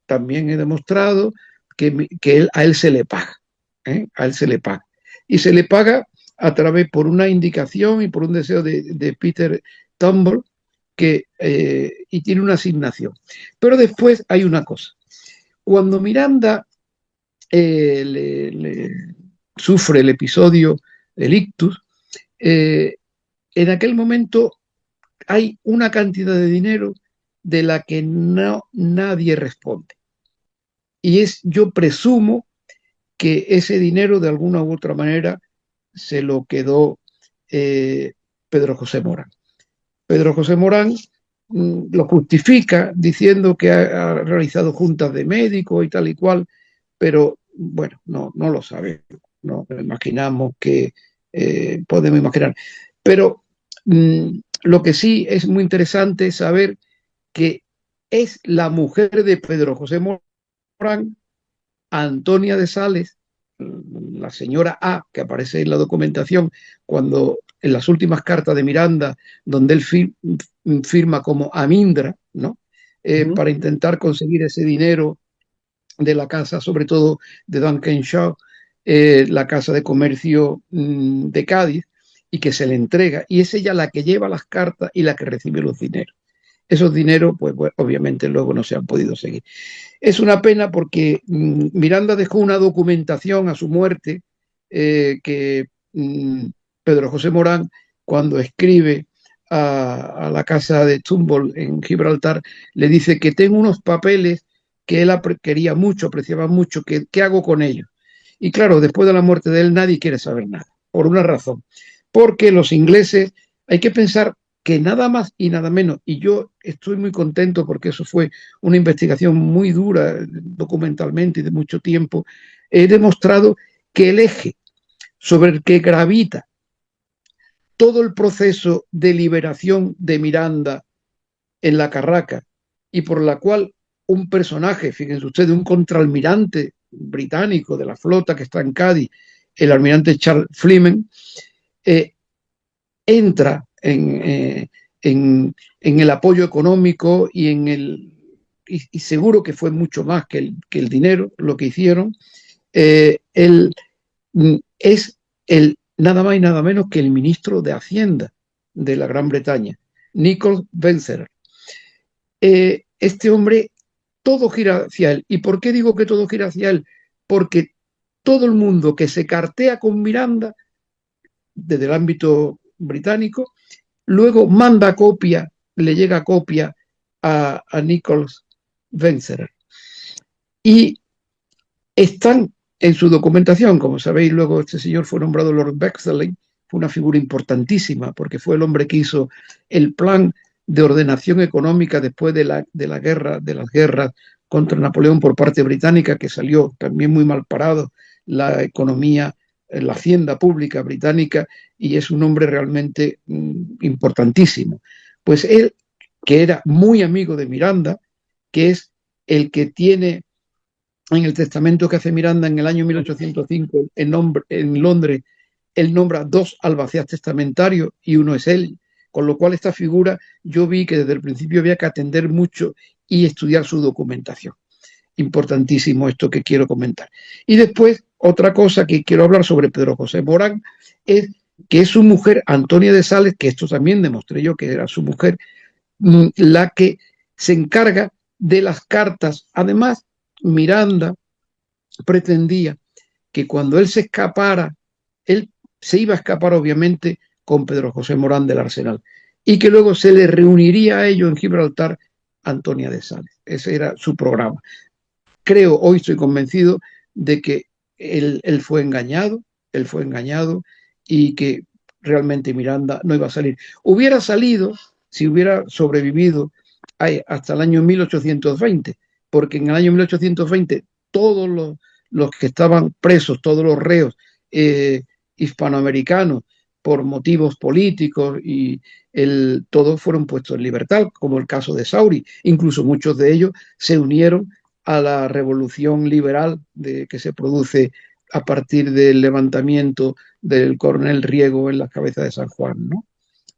También he demostrado que a él se le paga, a él se le paga. Y se le paga por una indicación y por un deseo de Peter Tumble, y tiene una asignación. Pero después hay una cosa. Cuando Miranda le sufre el episodio del ictus, en aquel momento hay una cantidad de dinero de la que nadie responde. Y yo presumo que ese dinero de alguna u otra manera se lo quedó Pedro José Morán. Pedro José Morán lo justifica diciendo que ha realizado juntas de médicos y tal y cual, pero bueno, no lo sabemos, no imaginamos que podemos imaginar. Pero lo que sí es muy interesante saber que es la mujer de Pedro José Morán, Antonia de Sales, la señora A, que aparece en la documentación, cuando en las últimas cartas de Miranda, donde él firma como Amindra, ¿no? Para intentar conseguir ese dinero de la casa, sobre todo de Duncan Shaw, la casa de comercio de Cádiz, y que se le entrega, y es ella la que lleva las cartas y la que recibe los dineros. Esos dineros, pues obviamente luego no se han podido seguir. Es una pena porque Miranda dejó una documentación a su muerte que Pedro José Morán, cuando escribe a la casa de Tumble en Gibraltar, le dice que tengo unos papeles que él quería mucho, apreciaba mucho, ¿qué hago con ellos? Y claro, después de la muerte de él nadie quiere saber nada, por una razón, porque los ingleses, hay que pensar que nada más y nada menos, y yo estoy muy contento porque eso fue una investigación muy dura documentalmente y de mucho tiempo, he demostrado que el eje sobre el que gravita todo el proceso de liberación de Miranda en la Carraca y por la cual un personaje, fíjense ustedes, un contraalmirante británico de la flota que está en Cádiz, el almirante Charles Fleming, eh, entra en el apoyo económico y y seguro que fue mucho más que el dinero lo que hicieron. Él es el nada más y nada menos que el ministro de Hacienda de la Gran Bretaña, Nicholas Vencer. Este hombre, todo gira hacia él. ¿Y por qué digo que todo gira hacia él? Porque todo el mundo que se cartea con Miranda desde el ámbito británico, luego manda copia, le llega copia a Nicholas Vencer. Y están en su documentación, como sabéis, luego este señor fue nombrado Lord Bexley, fue una figura importantísima porque fue el hombre que hizo el plan de ordenación económica después de la guerra, de las guerras contra Napoleón por parte británica, que salió también muy mal parado la economía, la hacienda pública británica, y es un hombre realmente importantísimo. Pues él, que era muy amigo de Miranda, que es el que tiene en el testamento que hace Miranda en el año 1805 en Londres, él nombra dos albaceas testamentarios y uno es él, con lo cual esta figura yo vi que desde el principio había que atender mucho y estudiar su documentación. Importantísimo esto que quiero comentar. Y después, otra cosa que quiero hablar sobre Pedro José Morán es que es su mujer, Antonia de Sales, que esto también demostré yo que era su mujer, la que se encarga de las cartas. Además, Miranda pretendía que cuando él se escapara, él se iba a escapar obviamente con Pedro José Morán del Arsenal y que luego se le reuniría a ellos en Gibraltar Antonia de Sales. Ese era su programa. Creo, hoy estoy convencido de que él fue engañado y que realmente Miranda no iba a salir. Hubiera salido si hubiera sobrevivido hasta el año 1820, porque en el año 1820 todos los que estaban presos, todos los reos hispanoamericanos por motivos políticos todos fueron puestos en libertad, como el caso de Sauri. Incluso muchos de ellos se unieron a la revolución liberal que se produce a partir del levantamiento del coronel Riego en la cabeza de San Juan, ¿no?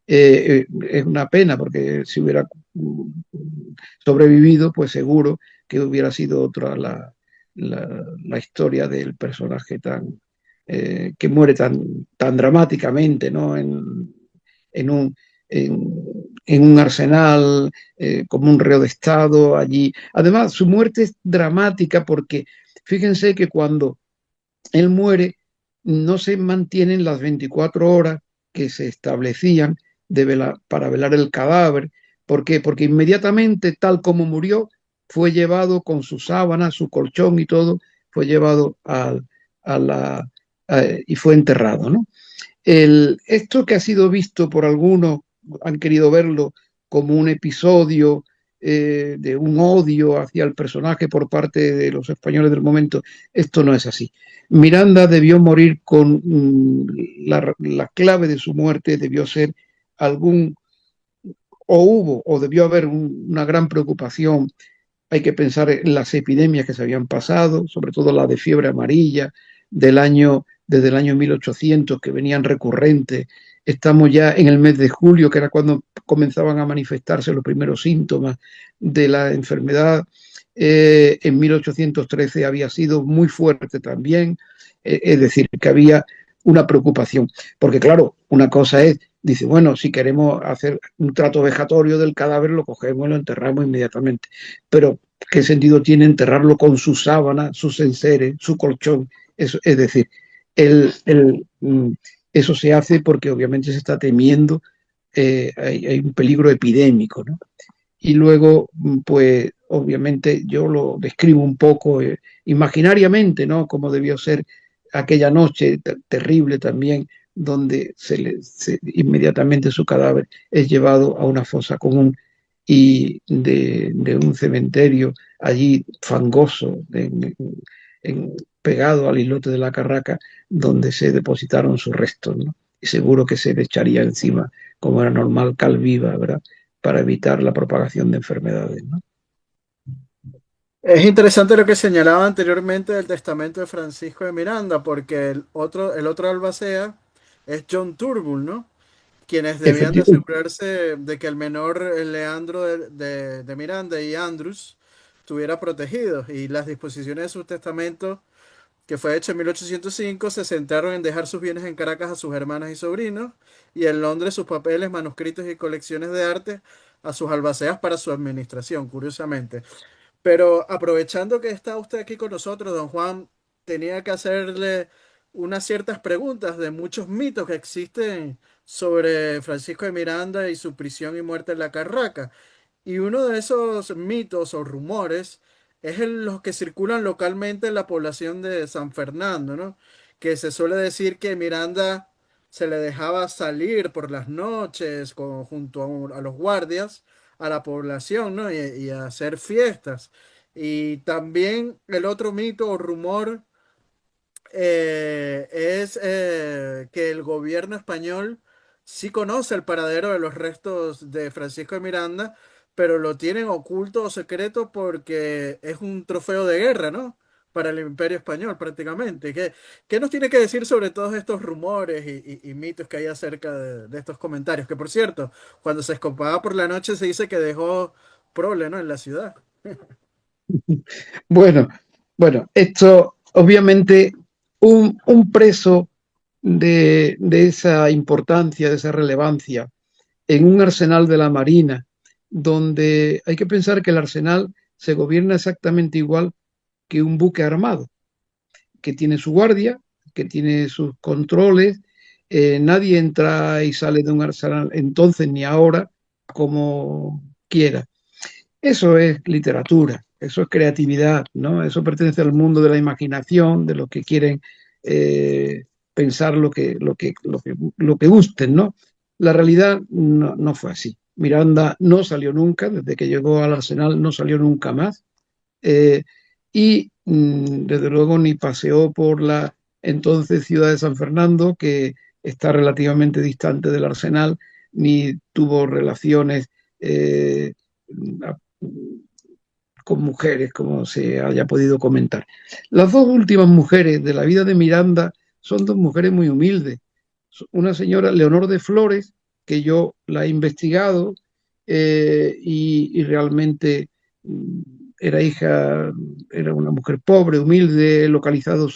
Es una pena porque si hubiera sobrevivido, pues seguro que hubiera sido otra la historia del personaje que muere tan dramáticamente, ¿no? En un, en un arsenal, como un reo de Estado allí. Además, su muerte es dramática porque fíjense que cuando él muere no se mantienen las 24 horas que se establecían para velar el cadáver. ¿Por qué? Porque inmediatamente, tal como murió, fue llevado con su sábana, su colchón y todo, fue llevado y fue enterrado, ¿no? Esto que ha sido visto por algunos, han querido verlo como un episodio de un odio hacia el personaje por parte de los españoles del momento. Esto no es así. Miranda debió morir con la clave de su muerte, debió ser o debió haber una gran preocupación. Hay que pensar en las epidemias que se habían pasado, sobre todo la de fiebre amarilla desde el año 1800, que venían recurrentes. Estamos ya en el mes de julio, que era cuando comenzaban a manifestarse los primeros síntomas de la enfermedad. En 1813 había sido muy fuerte también, es decir, que había una preocupación. Porque claro, una cosa es, dice, bueno, si queremos hacer un trato vejatorio del cadáver, lo cogemos y lo enterramos inmediatamente. Pero, ¿qué sentido tiene enterrarlo con su sábana, sus enseres, su colchón? Es decir, eso se hace porque obviamente se está temiendo, hay un peligro epidémico, ¿no? Y luego, pues, obviamente yo lo describo un poco imaginariamente, ¿no? Como debió ser aquella noche terrible también, donde inmediatamente su cadáver es llevado a una fosa común y de un cementerio allí fangoso, en, pegado al islote de la Carraca, donde se depositaron sus restos, ¿no? Y seguro que se le echaría encima, como era normal, cal viva, ¿verdad? Para evitar la propagación de enfermedades, ¿no? Es interesante lo que señalaba anteriormente del testamento de Francisco de Miranda, porque el otro albacea es John Turnbull, ¿no? Quienes debían de Efectivamente. asegurarse de que el menor Leandro de Miranda y Andrews estuviera protegido. Y las disposiciones de su testamento, que fue hecho en 1805, se centraron en dejar sus bienes en Caracas a sus hermanas y sobrinos, y en Londres sus papeles, manuscritos y colecciones de arte a sus albaceas para su administración, curiosamente. Pero aprovechando que está usted aquí con nosotros, don Juan, tenía que hacerle unas ciertas preguntas de muchos mitos que existen sobre Francisco de Miranda y su prisión y muerte en la Carraca. Y uno de esos mitos o rumores es los que circulan localmente en la población de San Fernando, ¿no? Que se suele decir que Miranda se le dejaba salir por las noches junto a los guardias a la población, ¿no? Y a hacer fiestas. Y también el otro mito o rumor es que el gobierno español sí conoce el paradero de los restos de Francisco de Miranda, pero lo tienen oculto o secreto porque es un trofeo de guerra, ¿no? Para el Imperio Español prácticamente. ¿Qué nos tiene que decir sobre todos estos rumores y mitos que hay acerca de estos comentarios? Que por cierto, cuando se escapaba por la noche se dice que dejó prole, ¿no? En la ciudad. Bueno, bueno, esto obviamente un preso de esa importancia, de esa relevancia, en un arsenal de la Marina, donde hay que pensar que el arsenal se gobierna exactamente igual que un buque armado, que tiene su guardia, que tiene sus controles, nadie entra y sale de un arsenal entonces ni ahora como quiera. Eso es literatura, eso es creatividad, ¿no? Eso pertenece al mundo de la imaginación, de los que quieren pensar lo que gusten, ¿no? La realidad no fue así. Miranda no salió nunca, desde que llegó al Arsenal no salió nunca más. Y desde luego ni paseó por la entonces ciudad de San Fernando, que está relativamente distante del Arsenal, ni tuvo relaciones eh, con mujeres, como se haya podido comentar. Las dos últimas mujeres de la vida de Miranda son dos mujeres muy humildes. Una señora, Leonor de Flores, que yo la he investigado y realmente mm, era hija, era una mujer pobre, humilde, localizado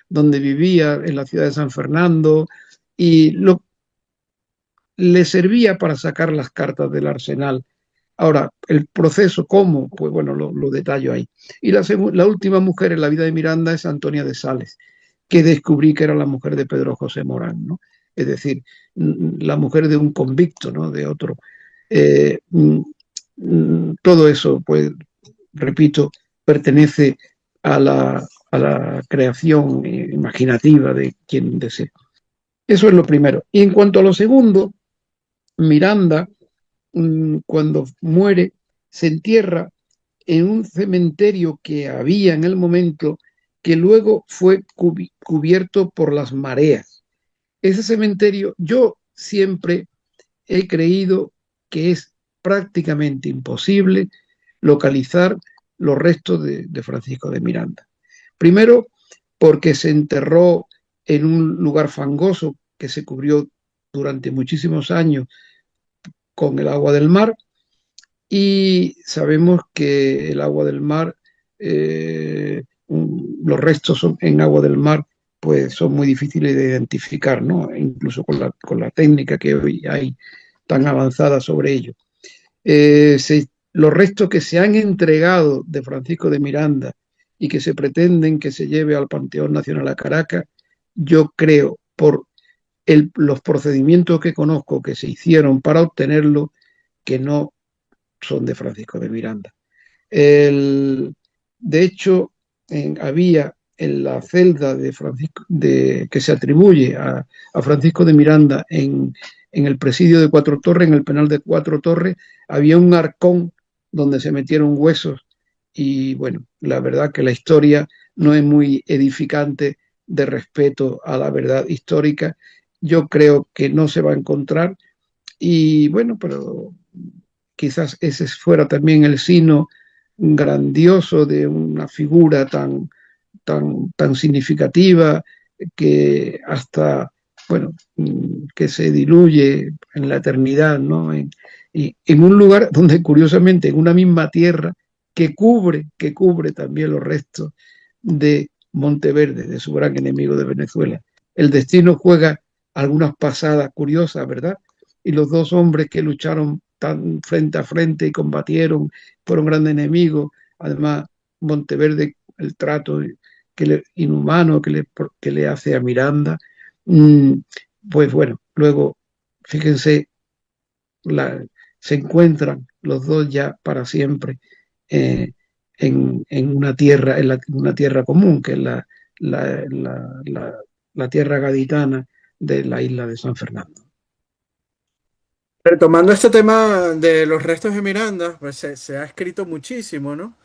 donde vivía, en la ciudad de San Fernando, y le servía para sacar las cartas del arsenal. Ahora, el proceso, ¿cómo? Pues bueno, lo detallo ahí. Y la última mujer en la vida de Miranda es Antonia de Sales, que descubrí que era la mujer de Pedro José Morán, ¿no? Es decir, la mujer de un convicto, ¿no? De otro. Eh, Todo eso, pues, repito, pertenece a la creación imaginativa de quien desea. Eso es lo primero. Y en cuanto a lo segundo, Miranda, cuando muere, se entierra en un cementerio que había en el momento, que luego fue cubierto por las mareas. Ese cementerio yo siempre he creído que es prácticamente imposible localizar los restos de Francisco de Miranda. Primero, porque se enterró en un lugar fangoso que se cubrió durante muchísimos años con el agua del mar, y sabemos que el agua del mar, los restos en agua del mar, pues son muy difíciles de identificar, ¿no? Incluso con la técnica que hoy hay tan avanzada sobre ello. Los restos que se han entregado de Francisco de Miranda y que se pretenden que se lleve al Panteón Nacional a Caracas, yo creo, por los procedimientos que conozco que se hicieron para obtenerlo, que no son de Francisco de Miranda. El, de hecho, había en la celda de Francisco, que se atribuye a Francisco de Miranda en el presidio de Cuatro Torres, en el penal de Cuatro Torres, había un arcón donde se metieron huesos y bueno, la verdad que la historia no es muy edificante de respeto a la verdad histórica. Yo creo que no se va a encontrar y bueno, pero quizás ese fuera también el signo grandioso de una figura tan significativa que hasta, bueno, que se diluye en la eternidad, ¿no? Y en un lugar donde curiosamente, en una misma tierra que cubre también los restos de Monteverde, de su gran enemigo de Venezuela. El destino juega algunas pasadas curiosas, ¿verdad? Y los dos hombres que lucharon tan frente a frente y combatieron, fueron grandes enemigos. Además, Monteverde, el trato inhumano que le hace a Miranda, mmm, pues bueno, luego, fíjense, la, se encuentran los dos ya para siempre eh, en una tierra, una tierra común, que es la, la, la, la tierra gaditana de la isla de San Fernando. Retomando este tema de los restos de Miranda, pues se ha escrito muchísimo, ¿no?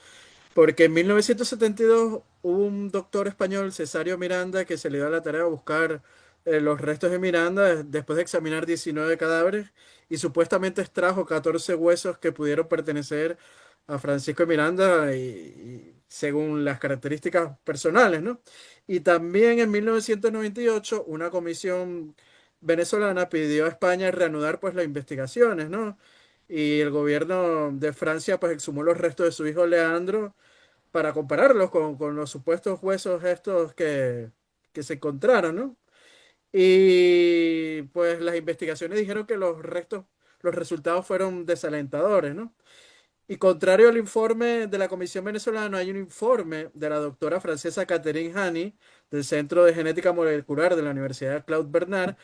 Porque en 1972 hubo un doctor español, Cesario Miranda, que se le dio a la tarea de buscar los restos de Miranda después de examinar 19 cadáveres y supuestamente extrajo 14 huesos que pudieron pertenecer a Francisco de Miranda y según las características personales, ¿no? Y también en 1998 una comisión venezolana pidió a España reanudar pues las investigaciones, ¿no? Y el gobierno de Francia pues exhumó los restos de su hijo Leandro para compararlos con los supuestos huesos estos que se encontraron, ¿no? Y pues las investigaciones dijeron que los restos, los resultados fueron desalentadores, ¿no? Y contrario al informe de la Comisión Venezolana, hay un informe de la doctora francesa Catherine Hani del Centro de Genética Molecular de la Universidad Claude Bernard,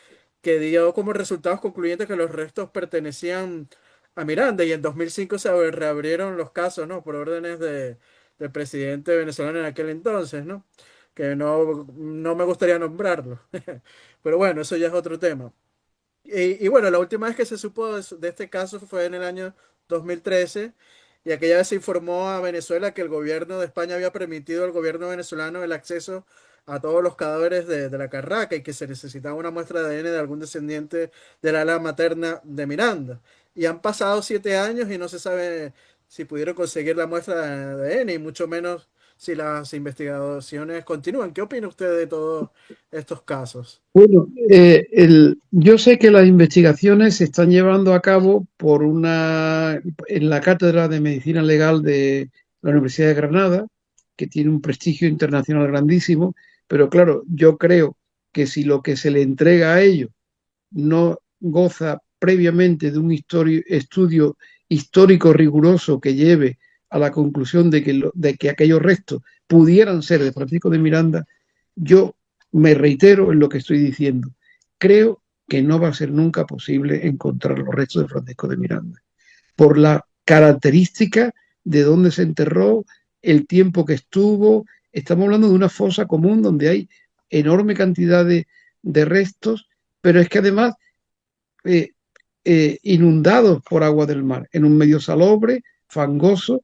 que dio como resultados concluyentes que los restos pertenecían a Miranda y en 2005 se reabrieron los casos, ¿no? Por órdenes del presidente venezolano en aquel entonces, ¿no? Que no me gustaría nombrarlo. Pero bueno, eso ya es otro tema. Y bueno, la última vez que se supo de este caso fue en el año 2013 y aquella vez se informó a Venezuela que el gobierno de España había permitido al gobierno venezolano el acceso a todos los cadáveres de la carraca y que se necesitaba una muestra de ADN de algún descendiente del ala materna de Miranda. Y han pasado 7 años y no se sabe si pudieron conseguir la muestra de ADN y mucho menos si las investigaciones continúan. ¿Qué opina usted de todos estos casos? Bueno, yo sé que las investigaciones se están llevando a cabo en la Cátedra de Medicina Legal de la Universidad de Granada, que tiene un prestigio internacional grandísimo, pero claro, yo creo que si lo que se le entrega a ellos no goza previamente de un estudio histórico riguroso que lleve a la conclusión de que aquellos restos pudieran ser de Francisco de Miranda, yo me reitero en lo que estoy diciendo. Creo que no va a ser nunca posible encontrar los restos de Francisco de Miranda, por la característica de dónde se enterró, el tiempo que estuvo. Estamos hablando de una fosa común donde hay enorme cantidad de restos, pero es que además eh, inundados por agua del mar, en un medio salobre, fangoso,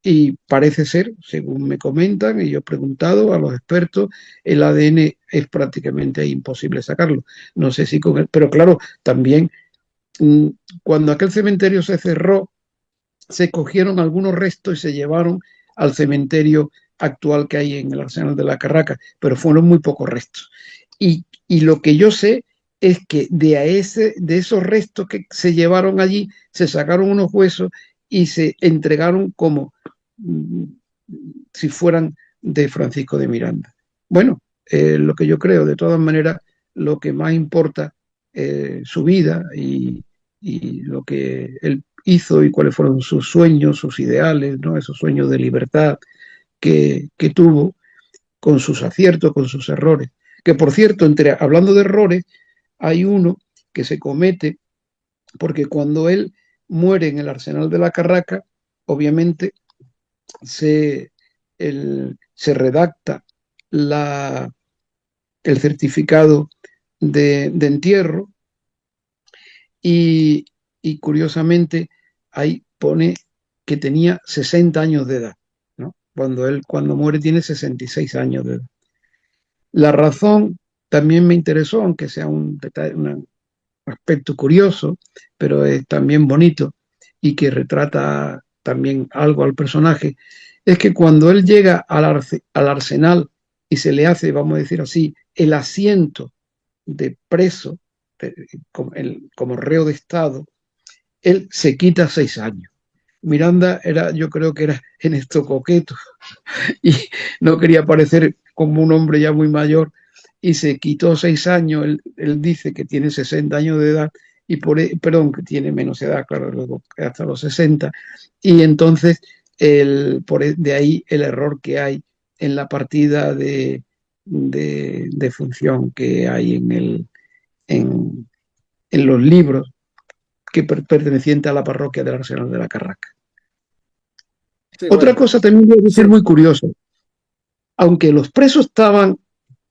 y parece ser, según me comentan, y yo he preguntado a los expertos, el ADN es prácticamente imposible sacarlo. No sé si con él, pero claro, también mmm, cuando aquel cementerio se cerró, se cogieron algunos restos y se llevaron al cementerio actual que hay en el Arsenal de la Carraca, pero fueron muy pocos restos. Y lo que yo sé es que de esos restos que se llevaron allí, se sacaron unos huesos y se entregaron como mm, si fueran de Francisco de Miranda. Bueno, lo que yo creo, de todas maneras, lo que más importa su vida y lo que él hizo y cuáles fueron sus sueños, sus ideales, ¿no? Esos sueños de libertad que tuvo con sus aciertos, con sus errores. Que por cierto, hablando de errores, hay uno que se comete porque cuando él muere en el Arsenal de la Carraca, obviamente se, se redacta la, el certificado de entierro y, y, curiosamente ahí pone que tenía 60 años de edad, ¿no? cuando muere tiene 66 años de edad. La razón también me interesó, aunque sea un detalle, un aspecto curioso, pero es también bonito y que retrata también algo al personaje, es que cuando él llega al arsenal y se le hace, vamos a decir así, el asiento de preso, como reo de Estado, él se quita 6 años. Miranda era, yo creo que era en esto coqueto y no quería parecer como un hombre ya muy mayor y se quitó 6 años. Él dice que tiene 60 años de edad y perdón, que tiene menos edad, claro, luego hasta los 60. Y entonces de ahí el error que hay en la partida de función que hay en, en los libros que pertenecientes a la parroquia del Arsenal de la Carraca. Sí, Otra bueno, cosa también debe ser sí, muy curiosa, aunque los presos estaban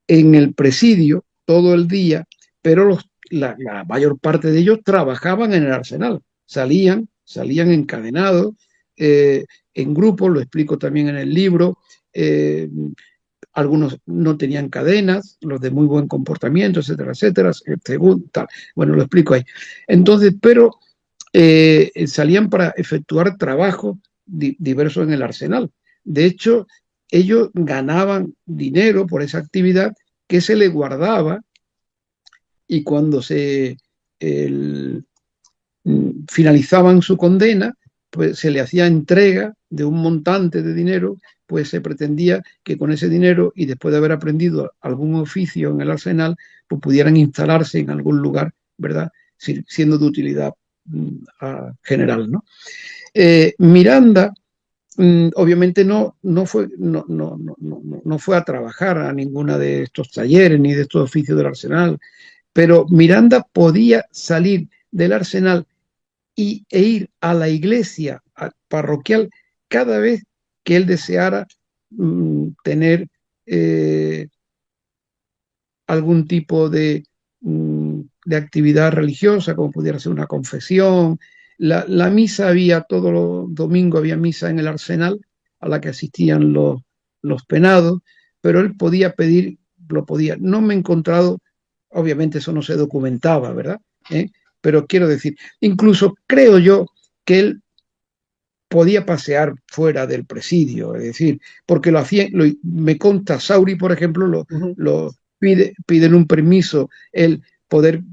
en el presidio todo el día, pero la mayor parte de ellos trabajaban en el arsenal, salían encadenados, en grupos, lo explico también en el libro. eh, Algunos no tenían cadenas, los de muy buen comportamiento, etcétera, etcétera, según tal. Bueno, lo explico ahí. Entonces, pero salían para efectuar trabajos diversos en el arsenal. De hecho, ellos ganaban dinero por esa actividad que se les guardaba y cuando el, finalizaban su condena, pues se le hacía entrega de un montante de dinero, pues se pretendía que con ese dinero y después de haber aprendido algún oficio en el arsenal, pues pudieran instalarse en algún lugar, ¿verdad? Siendo de utilidad general, ¿no? Miranda obviamente no fue a trabajar a ninguna de estos talleres ni de estos oficios del arsenal, pero Miranda podía salir del arsenal e ir a la iglesia parroquial cada vez que él deseara tener eh, algún tipo de actividad religiosa, como pudiera ser una confesión. La misa había, todos los domingos había misa en el arsenal a la que asistían los penados, pero él podía pedir, lo podía. No me he encontrado, obviamente eso no se documentaba, ¿verdad? Pero quiero decir, incluso creo yo que él podía pasear fuera del presidio, es decir, porque me consta, Sauri, por ejemplo, ujú. piden un permiso, el poder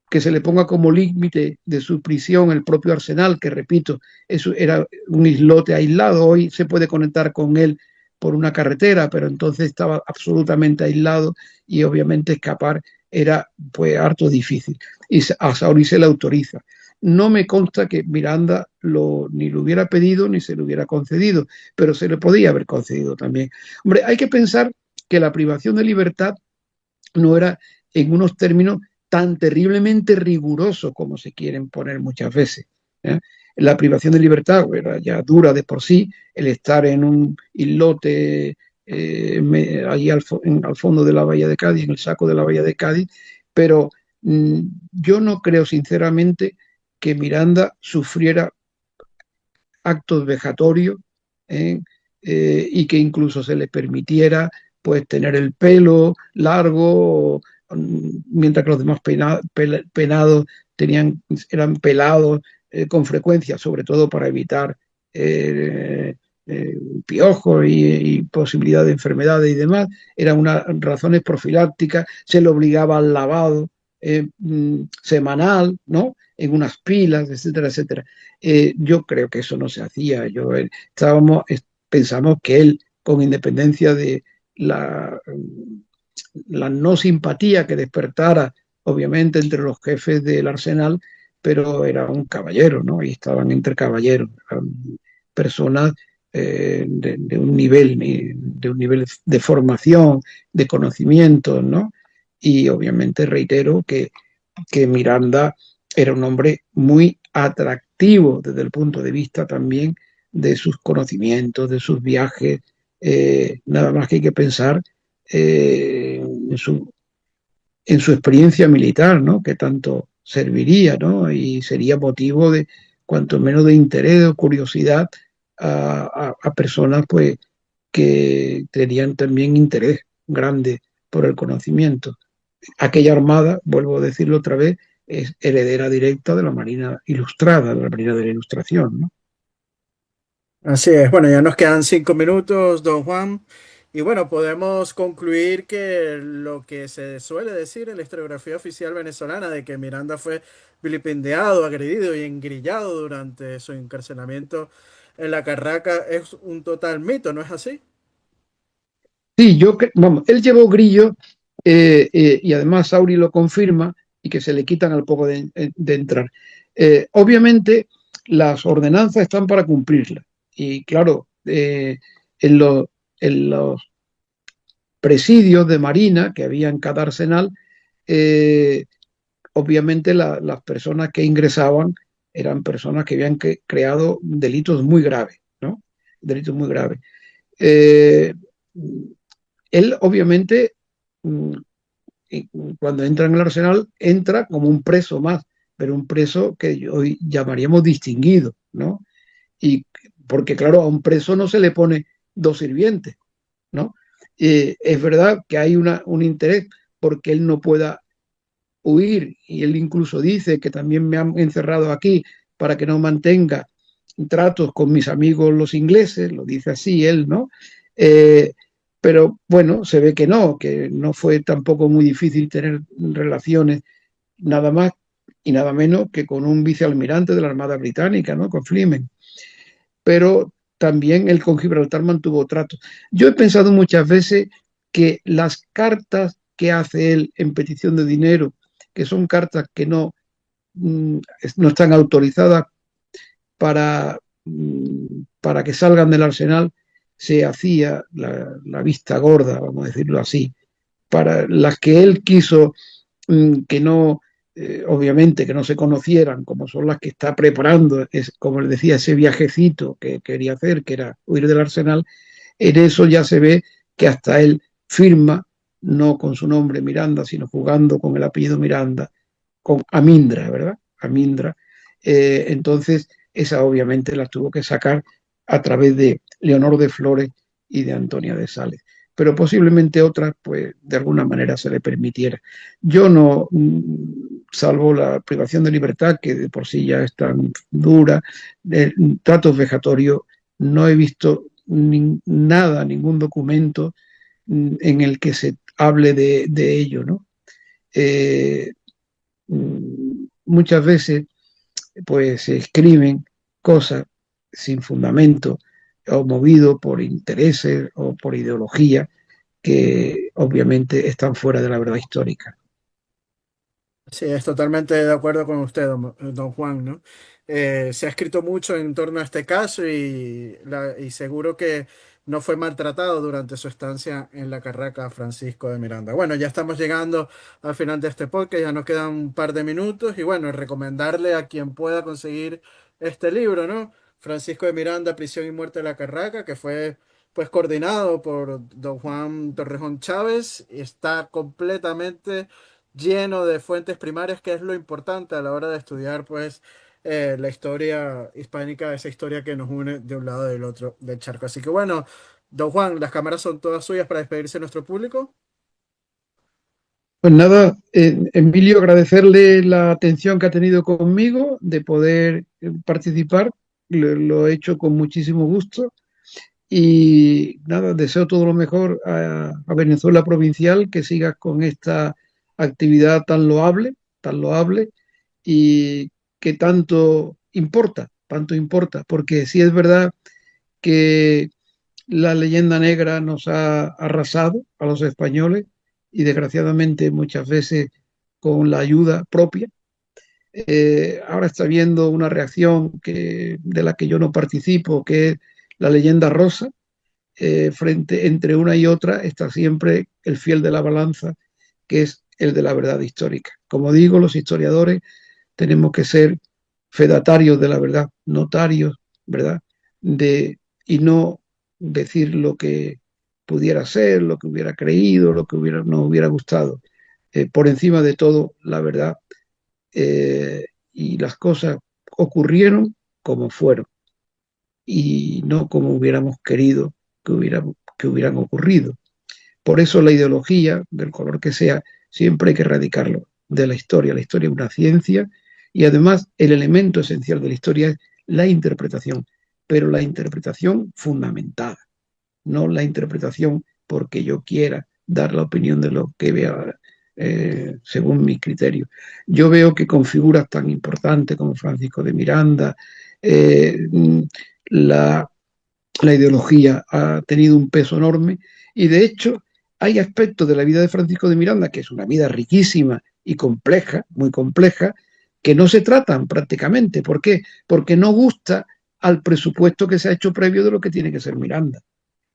que se le ponga como límite de su prisión el propio arsenal, que repito, eso era un islote aislado, hoy se puede conectar con él por una carretera, pero entonces estaba absolutamente aislado y obviamente escapar era pues harto difícil. Y a Sauri se le autoriza. No me consta que Miranda ni lo hubiera pedido ni se lo hubiera concedido, pero se le podía haber concedido también. Hombre, hay que pensar que la privación de libertad no era en unos términos tan terriblemente rigurosos como se quieren poner muchas veces. ¿eh? La privación de libertad era ya dura de por sí, el estar en un islote allí al fondo de la bahía de Cádiz, en el saco de la bahía de Cádiz, pero yo no creo sinceramente que Miranda sufriera actos vejatorios ¿eh? Y que incluso se le permitiera pues tener el pelo largo, mientras que los demás penados eran pelados con frecuencia, sobre todo para evitar piojos y posibilidad de enfermedades y demás. Eran unas razones profilácticas, se le obligaba al lavado semanal, ¿no? En unas pilas, etcétera, etcétera. Yo creo que eso no se hacía. Pensamos que él, con independencia de la, la no simpatía que despertara, obviamente, entre los jefes del arsenal, pero era un caballero, ¿no? Y estaban entre caballeros, personas de un nivel de formación, de conocimiento, ¿no? Y obviamente reitero que Miranda era un hombre muy atractivo desde el punto de vista también de sus conocimientos, de sus viajes. Nada más que hay que pensar en su experiencia militar, ¿no? Que tanto serviría, ¿no? Y sería motivo de cuanto menos de interés o curiosidad a personas pues, que tenían también interés grande por el conocimiento. Aquella armada, vuelvo a decirlo otra vez, es heredera directa de la Marina Ilustrada, de la Marina de la Ilustración, ¿no? Así es, bueno, ya nos quedan 5 minutos, don Juan. Y bueno, podemos concluir que lo que se suele decir en la historiografía oficial venezolana de que Miranda fue vilipendiado, agredido y engrillado durante su encarcelamiento en la Carraca es un total mito, ¿no es así? Sí, vamos, él llevó grillo y además Sauri lo confirma y que se le quitan al poco de entrar. Obviamente las ordenanzas están para cumplirlas y claro, en, en los presidios de Marina que había en cada arsenal, eh, obviamente las personas que ingresaban eran personas que habían creado delitos muy graves, ¿no? Delitos muy graves. Eh, Él, obviamente, mm, cuando entra en el arsenal, entra como un preso más, pero un preso que hoy llamaríamos distinguido, ¿no? Y porque, claro, a un preso no se le pone dos sirvientes, ¿no? Es verdad que hay un interés porque él no pueda huir, y él incluso dice que también me han encerrado aquí para que no mantenga tratos con mis amigos los ingleses, lo dice así él, ¿no? Eh, pero bueno, se ve que no fue tampoco muy difícil tener relaciones nada más y nada menos que con un vicealmirante de la Armada Británica, ¿no? Con Fleming. Pero también él con Gibraltar mantuvo tratos. Yo he pensado muchas veces que las cartas que hace él en petición de dinero, que son cartas que no están autorizadas para que salgan del arsenal, se hacía la vista gorda, vamos a decirlo así, para las que él quiso que no, obviamente, que no se conocieran, como son las que está preparando, como les decía, ese viajecito que quería hacer, que era huir del arsenal, en eso ya se ve que hasta él firma, no con su nombre Miranda, sino jugando con el apellido Miranda, con Amindra, ¿verdad? Amindra. Entonces, esa obviamente la tuvo que sacar a través de Leonor de Flores y de Antonia de Sales. Pero posiblemente otras, pues, de alguna manera se le permitiera. Yo no, salvo la privación de libertad, que de por sí ya es tan dura, de tratos vejatorios, no he visto nada, ningún documento en el que se hable de ello, ¿no? Eh, Muchas veces pues se escriben cosas sin fundamento o movido por intereses o por ideología que obviamente están fuera de la verdad histórica. Sí, es totalmente de acuerdo con usted, don Juan, ¿no? Se ha escrito mucho en torno a este caso y seguro que no fue maltratado durante su estancia en la Carraca Francisco de Miranda. Bueno, ya estamos llegando al final de este podcast, ya nos quedan un par de minutos y bueno, recomendarle a quien pueda conseguir este libro, ¿no? Francisco de Miranda, Prisión y Muerte de la Carraca, que fue pues coordinado por don Juan Torrejón Chávez y está completamente lleno de fuentes primarias, que es lo importante a la hora de estudiar, pues, la historia hispánica, esa historia que nos une de un lado y del otro del charco. Así que bueno, don Juan, las cámaras son todas suyas para despedirse de nuestro público. Pues nada, Emilio, agradecerle la atención que ha tenido conmigo de poder participar. Lo he hecho con muchísimo gusto y nada, deseo todo lo mejor a Venezuela Provincial, que sigas con esta actividad tan loable y que tanto importa, porque sí es verdad que la leyenda negra nos ha arrasado a los españoles y desgraciadamente muchas veces con la ayuda propia. Ahora está habiendo una reacción de la que yo no participo, que es la leyenda rosa. Frente entre una y otra está siempre el fiel de la balanza, que es el de la verdad histórica. Como digo, los historiadores tenemos que ser fedatarios de la verdad, notarios, ¿verdad? Y no decir lo que pudiera ser, lo que hubiera creído, lo que nos hubiera gustado. Por encima de todo, la verdad, y las cosas ocurrieron como fueron. y no como hubiéramos querido que hubieran ocurrido. Por eso la ideología, del color que sea, siempre hay que erradicarlo de la historia. La historia es una ciencia y además el elemento esencial de la historia es la interpretación, pero la interpretación fundamentada, no la interpretación porque yo quiera dar la opinión de lo que vea según mi criterio. Yo veo que con figuras tan importantes como Francisco de Miranda, eh, la, la ideología ha tenido un peso enorme y de hecho hay aspectos de la vida de Francisco de Miranda, que es una vida riquísima y compleja, muy compleja, que no se tratan prácticamente. ¿Por qué? Porque no gusta al presupuesto que se ha hecho previo de lo que tiene que ser Miranda.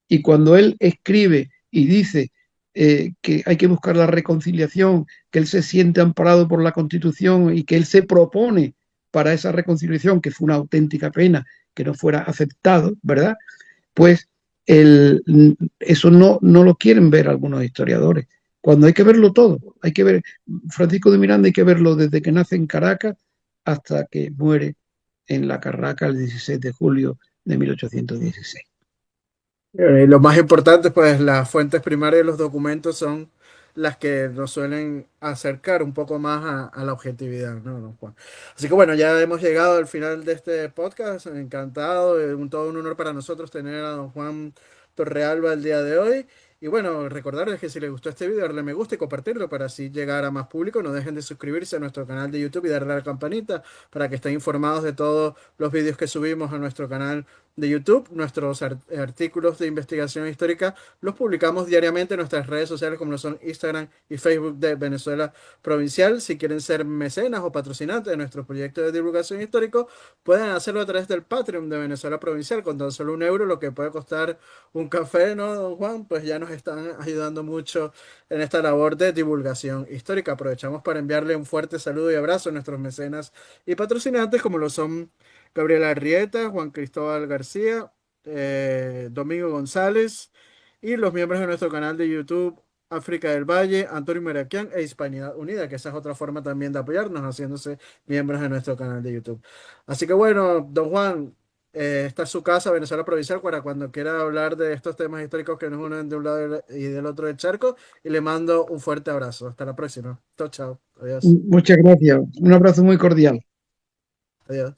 Y cuando él escribe y dice que hay que buscar la reconciliación, que él se siente amparado por la Constitución y que él se propone para esa reconciliación, que fue una auténtica pena que no fuera aceptado, ¿verdad? Pues el, eso no lo quieren ver algunos historiadores. Cuando hay que verlo todo, hay que ver Francisco de Miranda, hay que verlo desde que nace en Caracas hasta que muere en la Carraca el 16 de julio de 1816. Y lo más importante, pues las fuentes primarias de los documentos son las que nos suelen acercar un poco más a la objetividad, ¿no, don Juan? Así que bueno, ya hemos llegado al final de este podcast. Encantado, todo un honor para nosotros tener a don Juan Torrealba el día de hoy. Y bueno, recordarles que si les gustó este video, darle me gusta y compartirlo para así llegar a más público. No dejen de suscribirse a nuestro canal de YouTube y darle a la campanita para que estén informados de todos los videos que subimos a nuestro canal de YouTube. Nuestros artículos de investigación histórica los publicamos diariamente en nuestras redes sociales como lo son Instagram y Facebook de Venezuela Provincial. Si quieren ser mecenas o patrocinantes de nuestro proyecto de divulgación histórico, pueden hacerlo a través del Patreon de Venezuela Provincial con tan solo 1 euro, lo que puede costar un café, ¿no, don Juan? Pues ya nos están ayudando mucho en esta labor de divulgación histórica. Aprovechamos para enviarle un fuerte saludo y abrazo a nuestros mecenas y patrocinantes como lo son Gabriela Arrieta, Juan Cristóbal García, Domingo González y los miembros de nuestro canal de YouTube África del Valle, Antonio Meraquian e Hispanidad Unida, que esa es otra forma también de apoyarnos, haciéndose miembros de nuestro canal de YouTube. Así que bueno, don Juan, esta es su casa, Venezuela Provincial, para cuando quiera hablar de estos temas históricos que nos unen de un lado y del otro del charco, y le mando un fuerte abrazo. Hasta la próxima. Chao, chao. Adiós. Muchas gracias. Un abrazo muy cordial. Adiós.